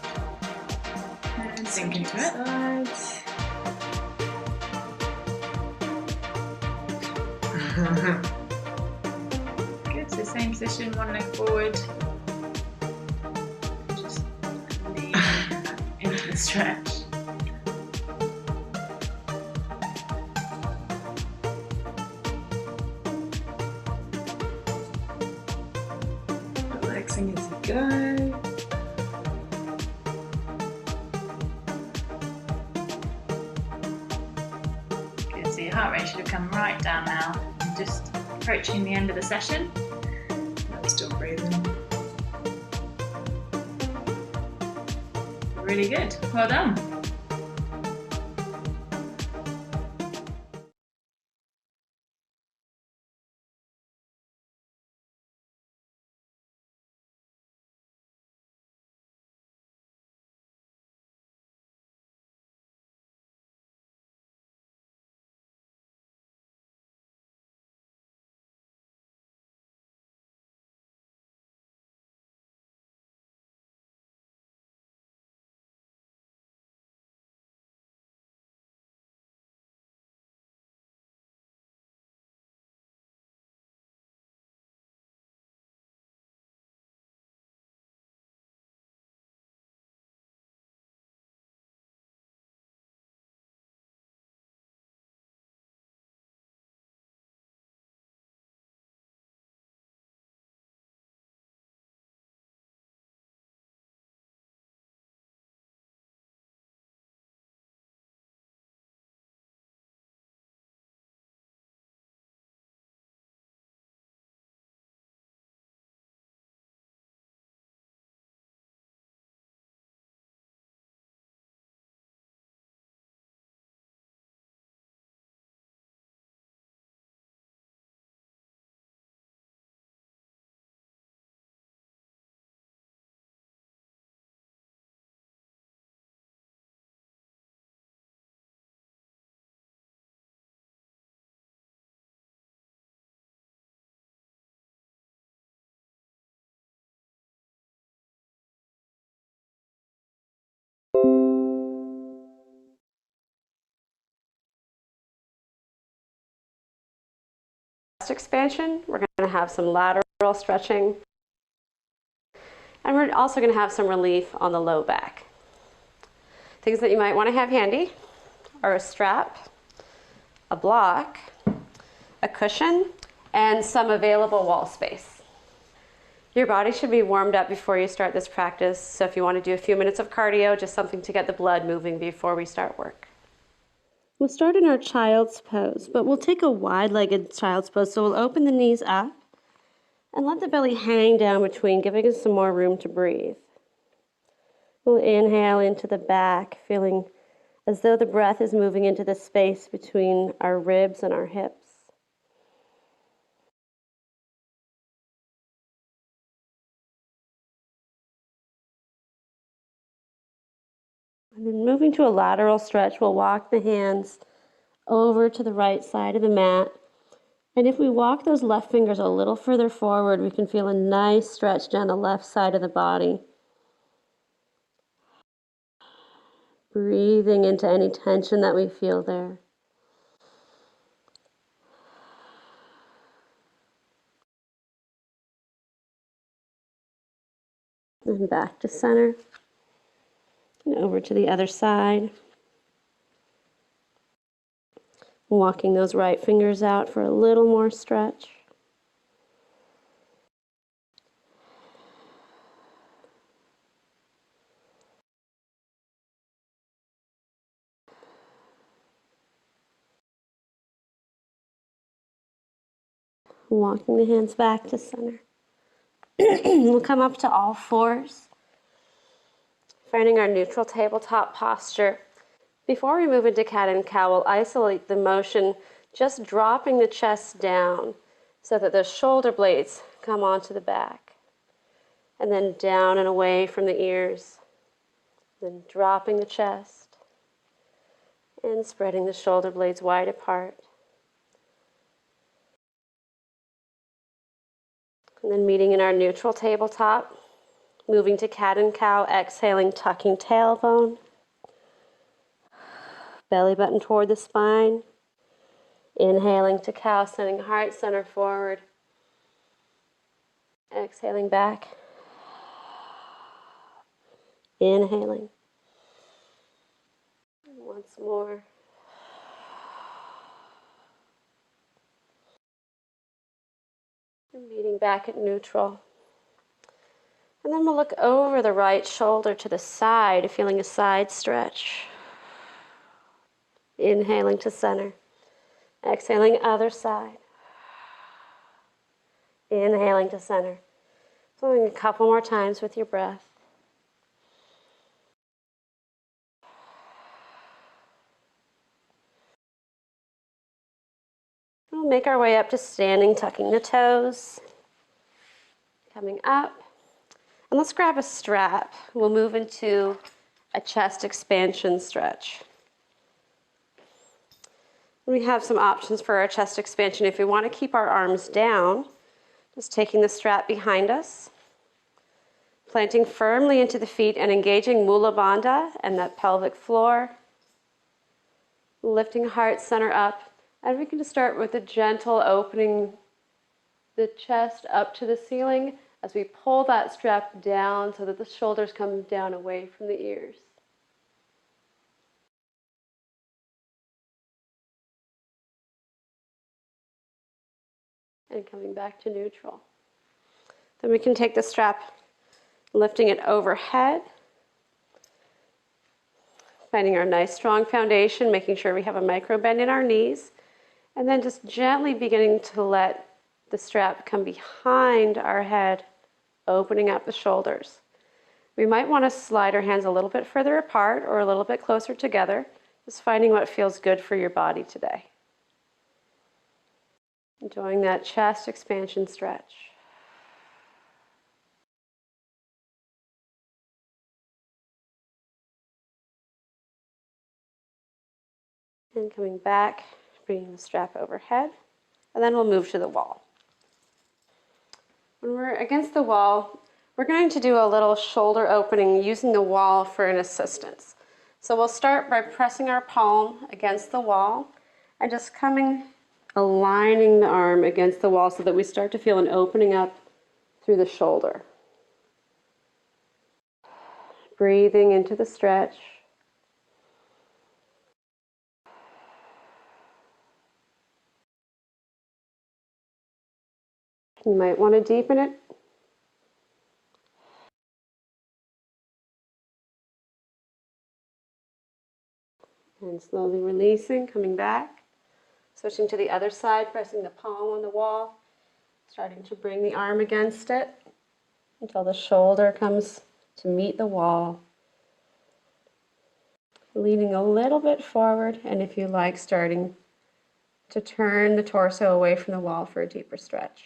And Sink into it. sides. Good, so same position, one leg forward. Just lean into the stretch. Relaxing as you go. Good, so your heart rate should have come right down now. I'm just approaching the end of the session. I'm still breathing. Really good, well done. Expansion, we're going to have some lateral stretching, and we're also going to have some relief on the low back. Things that you might want to have handy are a strap, a block, a cushion, and some available wall space. Your body should be warmed up before you start this practice, so if you want to do a few minutes of cardio, just something to get the blood moving before we start work. We'll start in our child's pose, but we'll take a wide-legged child's pose, so we'll open the knees up and let the belly hang down between, giving us some more room to breathe. We'll inhale into the back, feeling as though the breath is moving into the space between our ribs and our hips. And then moving to a lateral stretch, we'll walk the hands over to the right side of the mat. And if we walk those left fingers a little further forward, we can feel a nice stretch down the left side of the body. Breathing into any tension that we feel there. And back to center. And over to the other side. Walking those right fingers out for a little more stretch. Walking the hands back to center. We'll come up to all fours, finding our neutral tabletop posture. Before we move into cat and cow, we'll isolate the motion, just dropping the chest down so that the shoulder blades come onto the back. And then down and away from the ears. Then dropping the chest and spreading the shoulder blades wide apart. And then meeting in our neutral tabletop. Moving to cat and cow, exhaling, tucking tailbone. Belly button toward the spine. Inhaling to cow, sending heart center forward. Exhaling back. Inhaling. Once more. And meeting back at neutral. And then we'll look over the right shoulder to the side, feeling a side stretch. Inhaling to center. Exhaling other side. Inhaling to center. Flowing a couple more times with your breath. We'll make our way up to standing, tucking the toes. Coming up. And let's grab a strap. We'll move into a chest expansion stretch. We have some options for our chest expansion. If we want to keep our arms down, just taking the strap behind us, planting firmly into the feet and engaging Mula Bandha and that pelvic floor, lifting heart center up, and we can just start with a gentle opening the chest up to the ceiling as we pull that strap down so that the shoulders come down away from the ears. And coming back to neutral. Then we can take the strap, lifting it overhead, finding our nice strong foundation, making sure we have a micro bend in our knees, and then just gently beginning to let the strap come behind our head, opening up the shoulders. We might want to slide our hands a little bit further apart or a little bit closer together, just finding what feels good for your body today. Enjoying that chest expansion stretch. And coming back, bringing the strap overhead, and then we'll move to the wall. When we're against the wall, we're going to do a little shoulder opening using the wall for an assistance. So we'll start by pressing our palm against the wall and just aligning the arm against the wall so that we start to feel an opening up through the shoulder. Breathing into the stretch. You might want to deepen it. And slowly releasing, coming back. Switching to the other side, pressing the palm on the wall. Starting to bring the arm against it until the shoulder comes to meet the wall. Leaning a little bit forward, and if you like, starting to turn the torso away from the wall for a deeper stretch.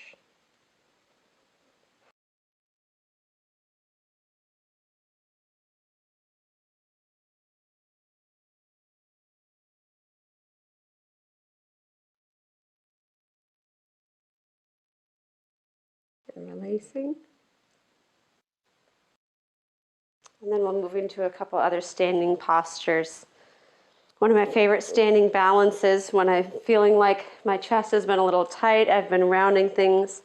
And releasing. And then we'll move into a couple other standing postures. One of my favorite standing balances when I'm feeling like my chest has been a little tight, I've been rounding things.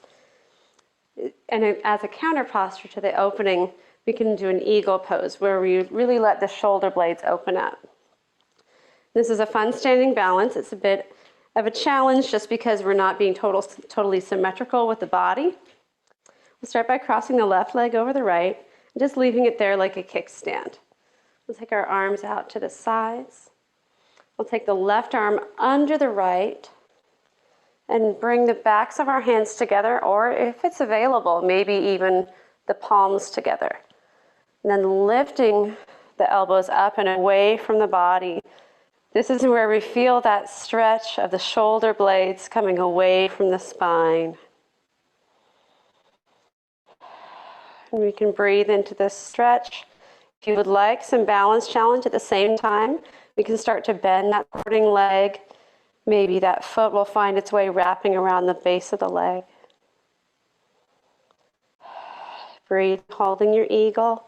And as a counter posture to the opening, we can do an eagle pose where we really let the shoulder blades open up. This is a fun standing balance. It's a bit of a challenge just because we're not being totally symmetrical with the body. We'll start by crossing the left leg over the right and just leaving it there like a kickstand. We'll take our arms out to the sides. We'll take the left arm under the right and bring the backs of our hands together, or if it's available, maybe even the palms together. And then lifting the elbows up and away from the body. This is where we feel that stretch of the shoulder blades coming away from the spine. And we can breathe into this stretch. If you would like some balance challenge at the same time, we can start to bend that supporting leg. Maybe that foot will find its way wrapping around the base of the leg. Breathe, holding your eagle.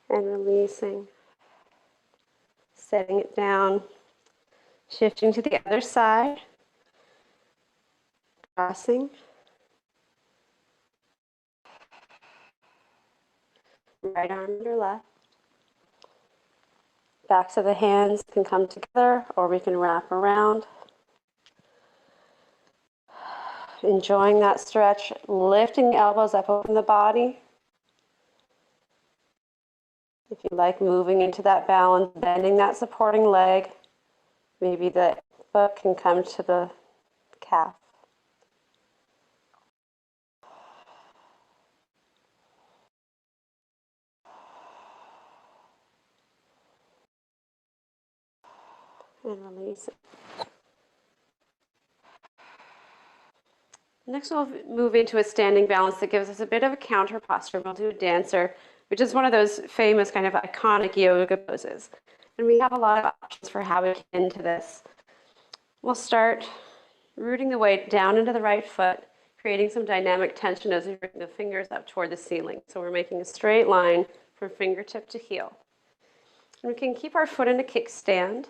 And releasing. Setting it down. Shifting to the other side. Crossing. Right arm under left. Backs of the hands can come together or we can wrap around. Enjoying that stretch, lifting the elbows up over the body. If you like moving into that balance, bending that supporting leg, maybe the foot can come to the calf. And release it. Next we'll move into a standing balance that gives us a bit of a counter posture. We'll do a dancer, which is one of those famous kind of iconic yoga poses. And we have a lot of options for how we get into this. We'll start rooting the weight down into the right foot, creating some dynamic tension as we bring the fingers up toward the ceiling. So we're making a straight line from fingertip to heel. And we can keep our foot in a kickstand,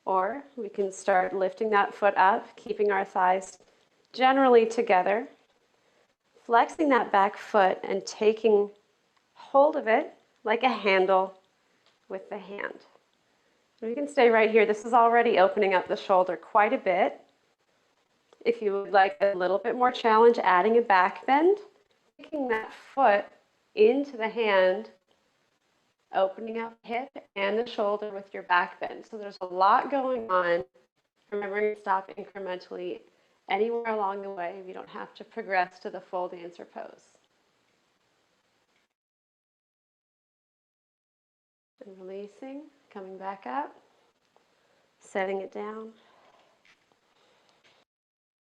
or we can start lifting that foot up, keeping our thighs generally together, flexing that back foot and taking hold of it like a handle with the hand. And we can stay right here. This is already opening up the shoulder quite a bit. If you would like a little bit more challenge, adding a back bend, taking that foot into the hand, opening up the hip and the shoulder with your back bend. So there's a lot going on. Remembering to stop incrementally anywhere along the way. We don't have to progress to the full dancer pose. And releasing, coming back up, setting it down.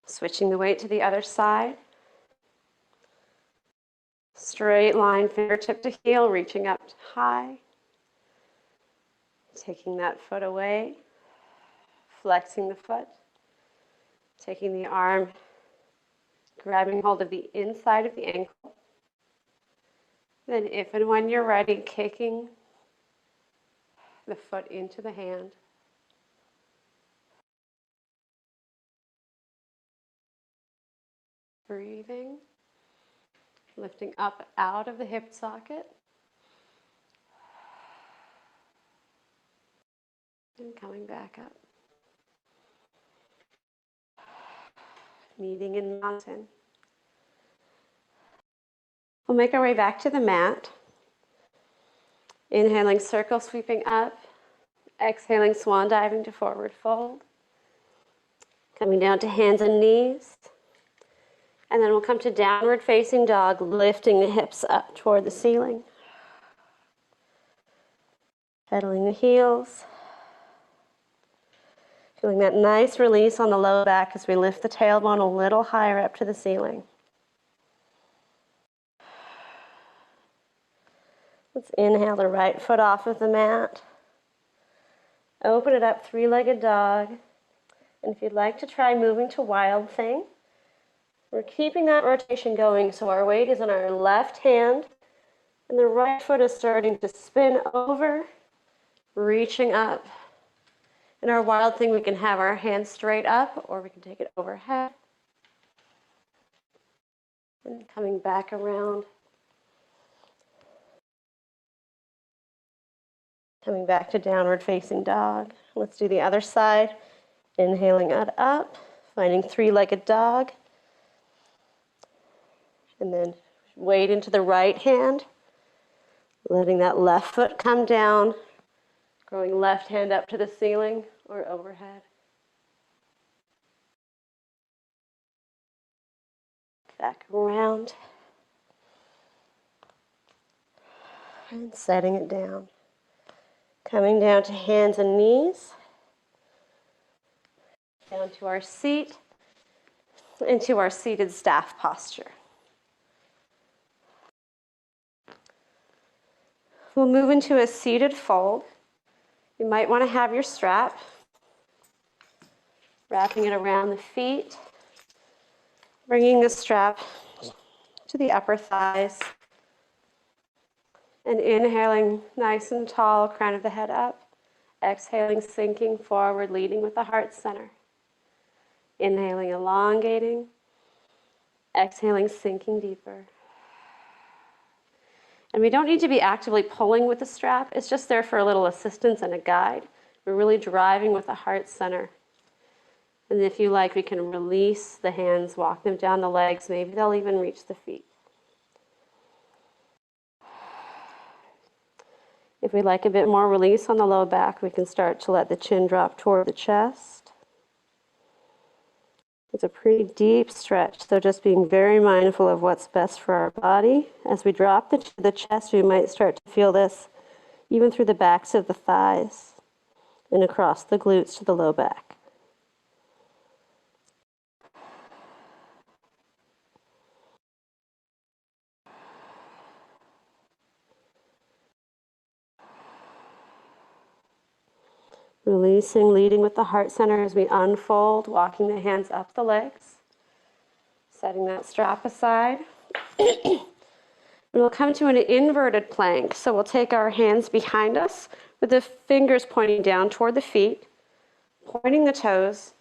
Switching the weight to the other side. Straight line, fingertip to heel, reaching up high. Taking that foot away, flexing the foot. Taking the arm, grabbing hold of the inside of the ankle. Then if and when you're ready, kicking the foot into the hand. Breathing, lifting up out of the hip socket. And coming back up. Meeting in mountain. We'll make our way back to the mat. Inhaling, circle sweeping up. Exhaling, swan diving to forward fold. Coming down to hands and knees. And then we'll come to downward facing dog, lifting the hips up toward the ceiling. Pedaling the heels. Feeling that nice release on the low back as we lift the tailbone a little higher up to the ceiling. Let's inhale the right foot off of the mat. Open it up, three-legged dog. And if you'd like to try moving to wild thing, we're keeping that rotation going so our weight is in our left hand and the right foot is starting to spin over, reaching up. In our wild thing, we can have our hands straight up or we can take it overhead. And coming back around. Coming back to downward facing dog. Let's do the other side. Inhaling it up, finding three-legged dog. And then weight into the right hand. Letting that left foot come down. Growing left hand up to the ceiling or overhead. Back around. And setting it down. Coming down to hands and knees. Down to our seat. Into our seated staff posture. We'll move into a seated fold. You might want to have your strap, wrapping it around the feet. Bringing the strap to the upper thighs and inhaling nice and tall, crown of the head up. Exhaling, sinking forward, leading with the heart center. Inhaling, elongating. Exhaling, sinking deeper. And we don't need to be actively pulling with the strap. It's just there for a little assistance and a guide. We're really driving with the heart center. And if you like, we can release the hands, walk them down the legs. Maybe they'll even reach the feet. If we like a bit more release on the low back, we can start to let the chin drop toward the chest. It's a pretty deep stretch, so just being very mindful of what's best for our body. As we drop the chest, we might start to feel this even through the backs of the thighs and across the glutes to the low back. Releasing, leading with the heart center as we unfold, walking the hands up the legs, setting that strap aside. We'll come to an inverted plank. So we'll take our hands behind us with the fingers pointing down toward the feet, pointing the toes,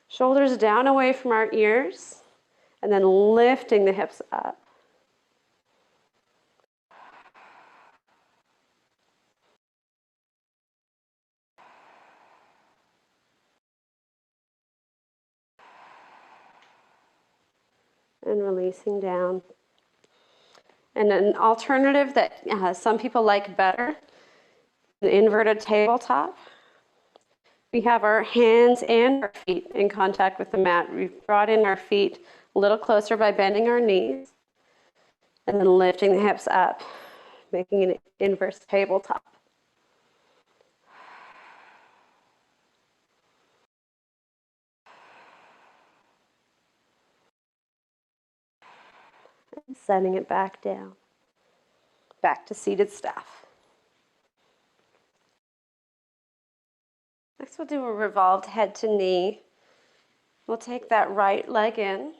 shoulders down away from our ears, and then lifting the hips up. And releasing down. And an alternative that some people like better, an inverted tabletop. We have our hands and our feet in contact with the mat. We've brought in our feet a little closer by bending our knees and then lifting the hips up, making an inverse tabletop. And sending it back down, back to seated staff. Next, we'll do a revolved head to knee. We'll take that right leg in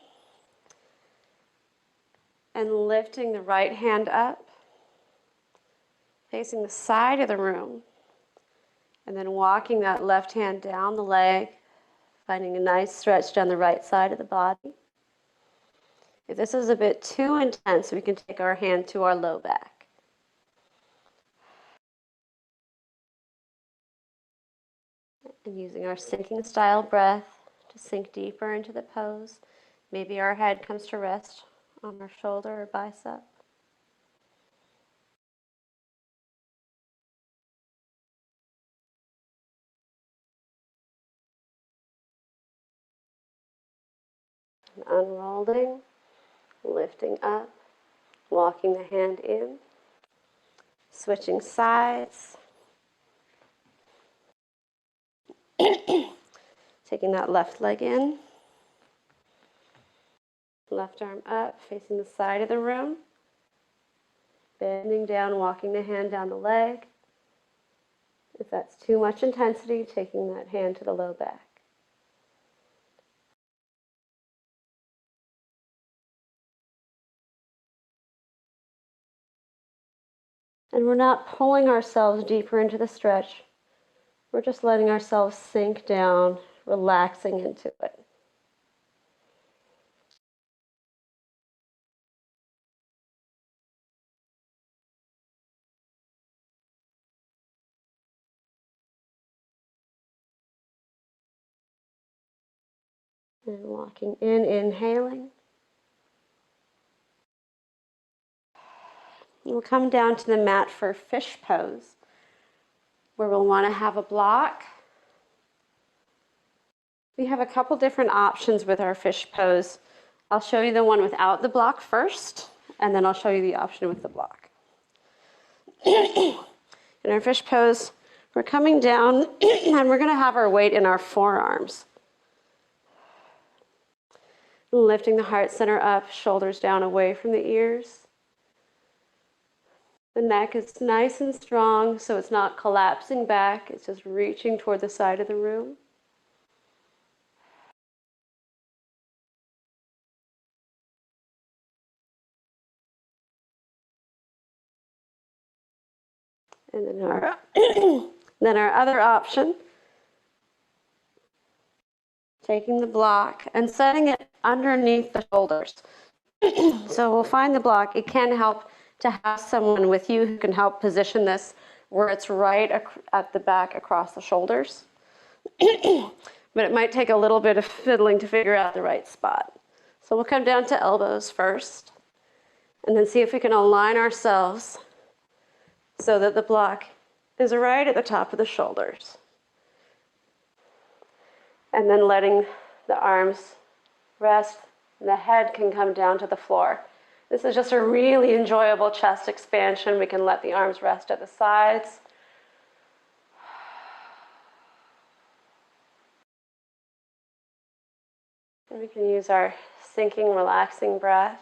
and lifting the right hand up, facing the side of the room, and then walking that left hand down the leg, finding a nice stretch down the right side of the body. If this is a bit too intense, we can take our hand to our low back. And using our sinking style breath to sink deeper into the pose. Maybe our head comes to rest on our shoulder or bicep. And unrolling, lifting up, walking the hand in, switching sides. Taking that left leg in, left arm up, facing the side of the room, bending down, walking the hand down the leg. If that's too much intensity, taking that hand to the low back. And we're not pulling ourselves deeper into the stretch. We're just letting ourselves sink down, relaxing into it. And walking in, inhaling. We'll come down to the mat for fish pose, where we'll want to have a block. We have a couple different options with our fish pose. I'll show you the one without the block first, and then I'll show you the option with the block. In our fish pose, we're coming down and we're going to have our weight in our forearms. Lifting the heart center up, shoulders down away from the ears. The neck is nice and strong, so it's not collapsing back. It's just reaching toward the side of the room. And then our, then our other option, taking the block and setting it underneath the shoulders. So we'll find the block. It can help to have someone with you who can help position this where it's right at the back across the shoulders. But it might take a little bit of fiddling to figure out the right spot. So we'll come down to elbows first, and then see if we can align ourselves so that the block is right at the top of the shoulders. And then letting the arms rest, and the head can come down to the floor. This is just a really enjoyable chest expansion. We can let the arms rest at the sides. And we can use our sinking, relaxing breath.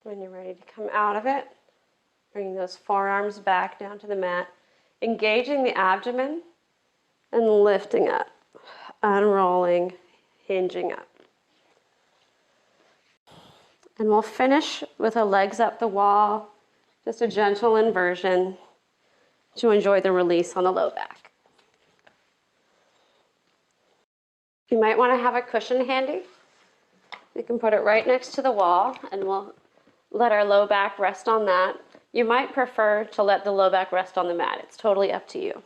When you're ready to come out of it, bring those forearms back down to the mat, engaging the abdomen and lifting up, unrolling, hinging up. And we'll finish with the legs up the wall, just a gentle inversion to enjoy the release on the low back. You might want to have a cushion handy. You can put it right next to the wall, and we'll let our low back rest on that. You might prefer to let the low back rest on the mat. It's totally up to you.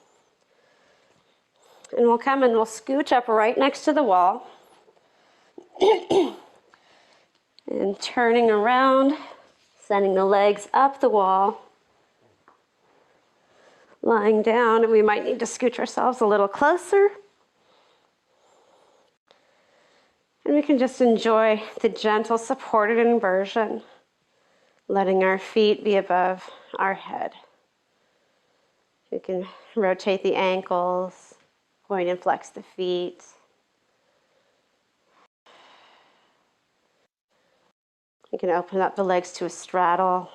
And we'll come and we'll scooch up right next to the wall. And turning around, sending the legs up the wall. Lying down, and we might need to scooch ourselves a little closer. And we can just enjoy the gentle supported inversion, letting our feet be above our head. We can rotate the ankles, point and flex the feet. You can open up the legs to a straddle.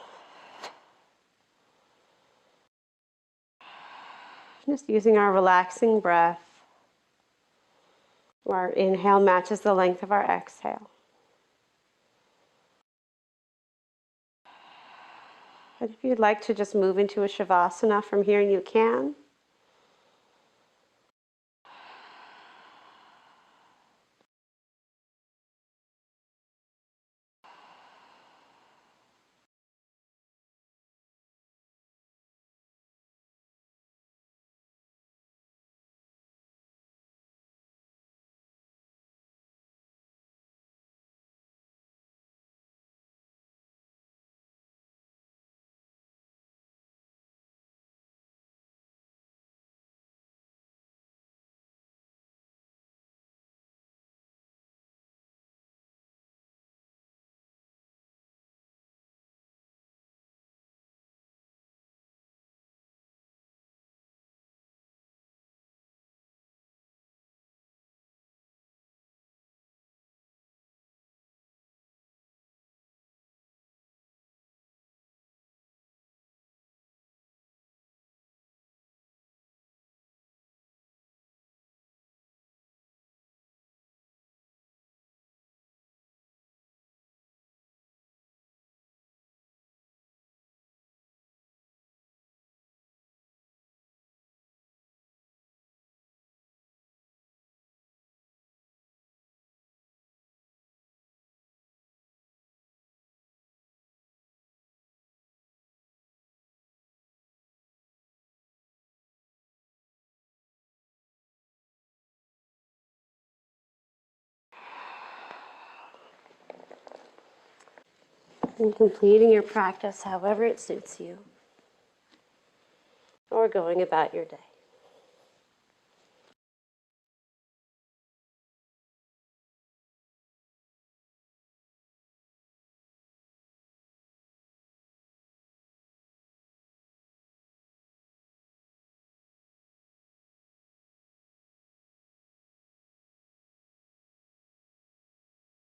Just using our relaxing breath. Our inhale matches the length of our exhale. And if you'd like to just move into a Shavasana from here, you can. And completing your practice however it suits you, or going about your day.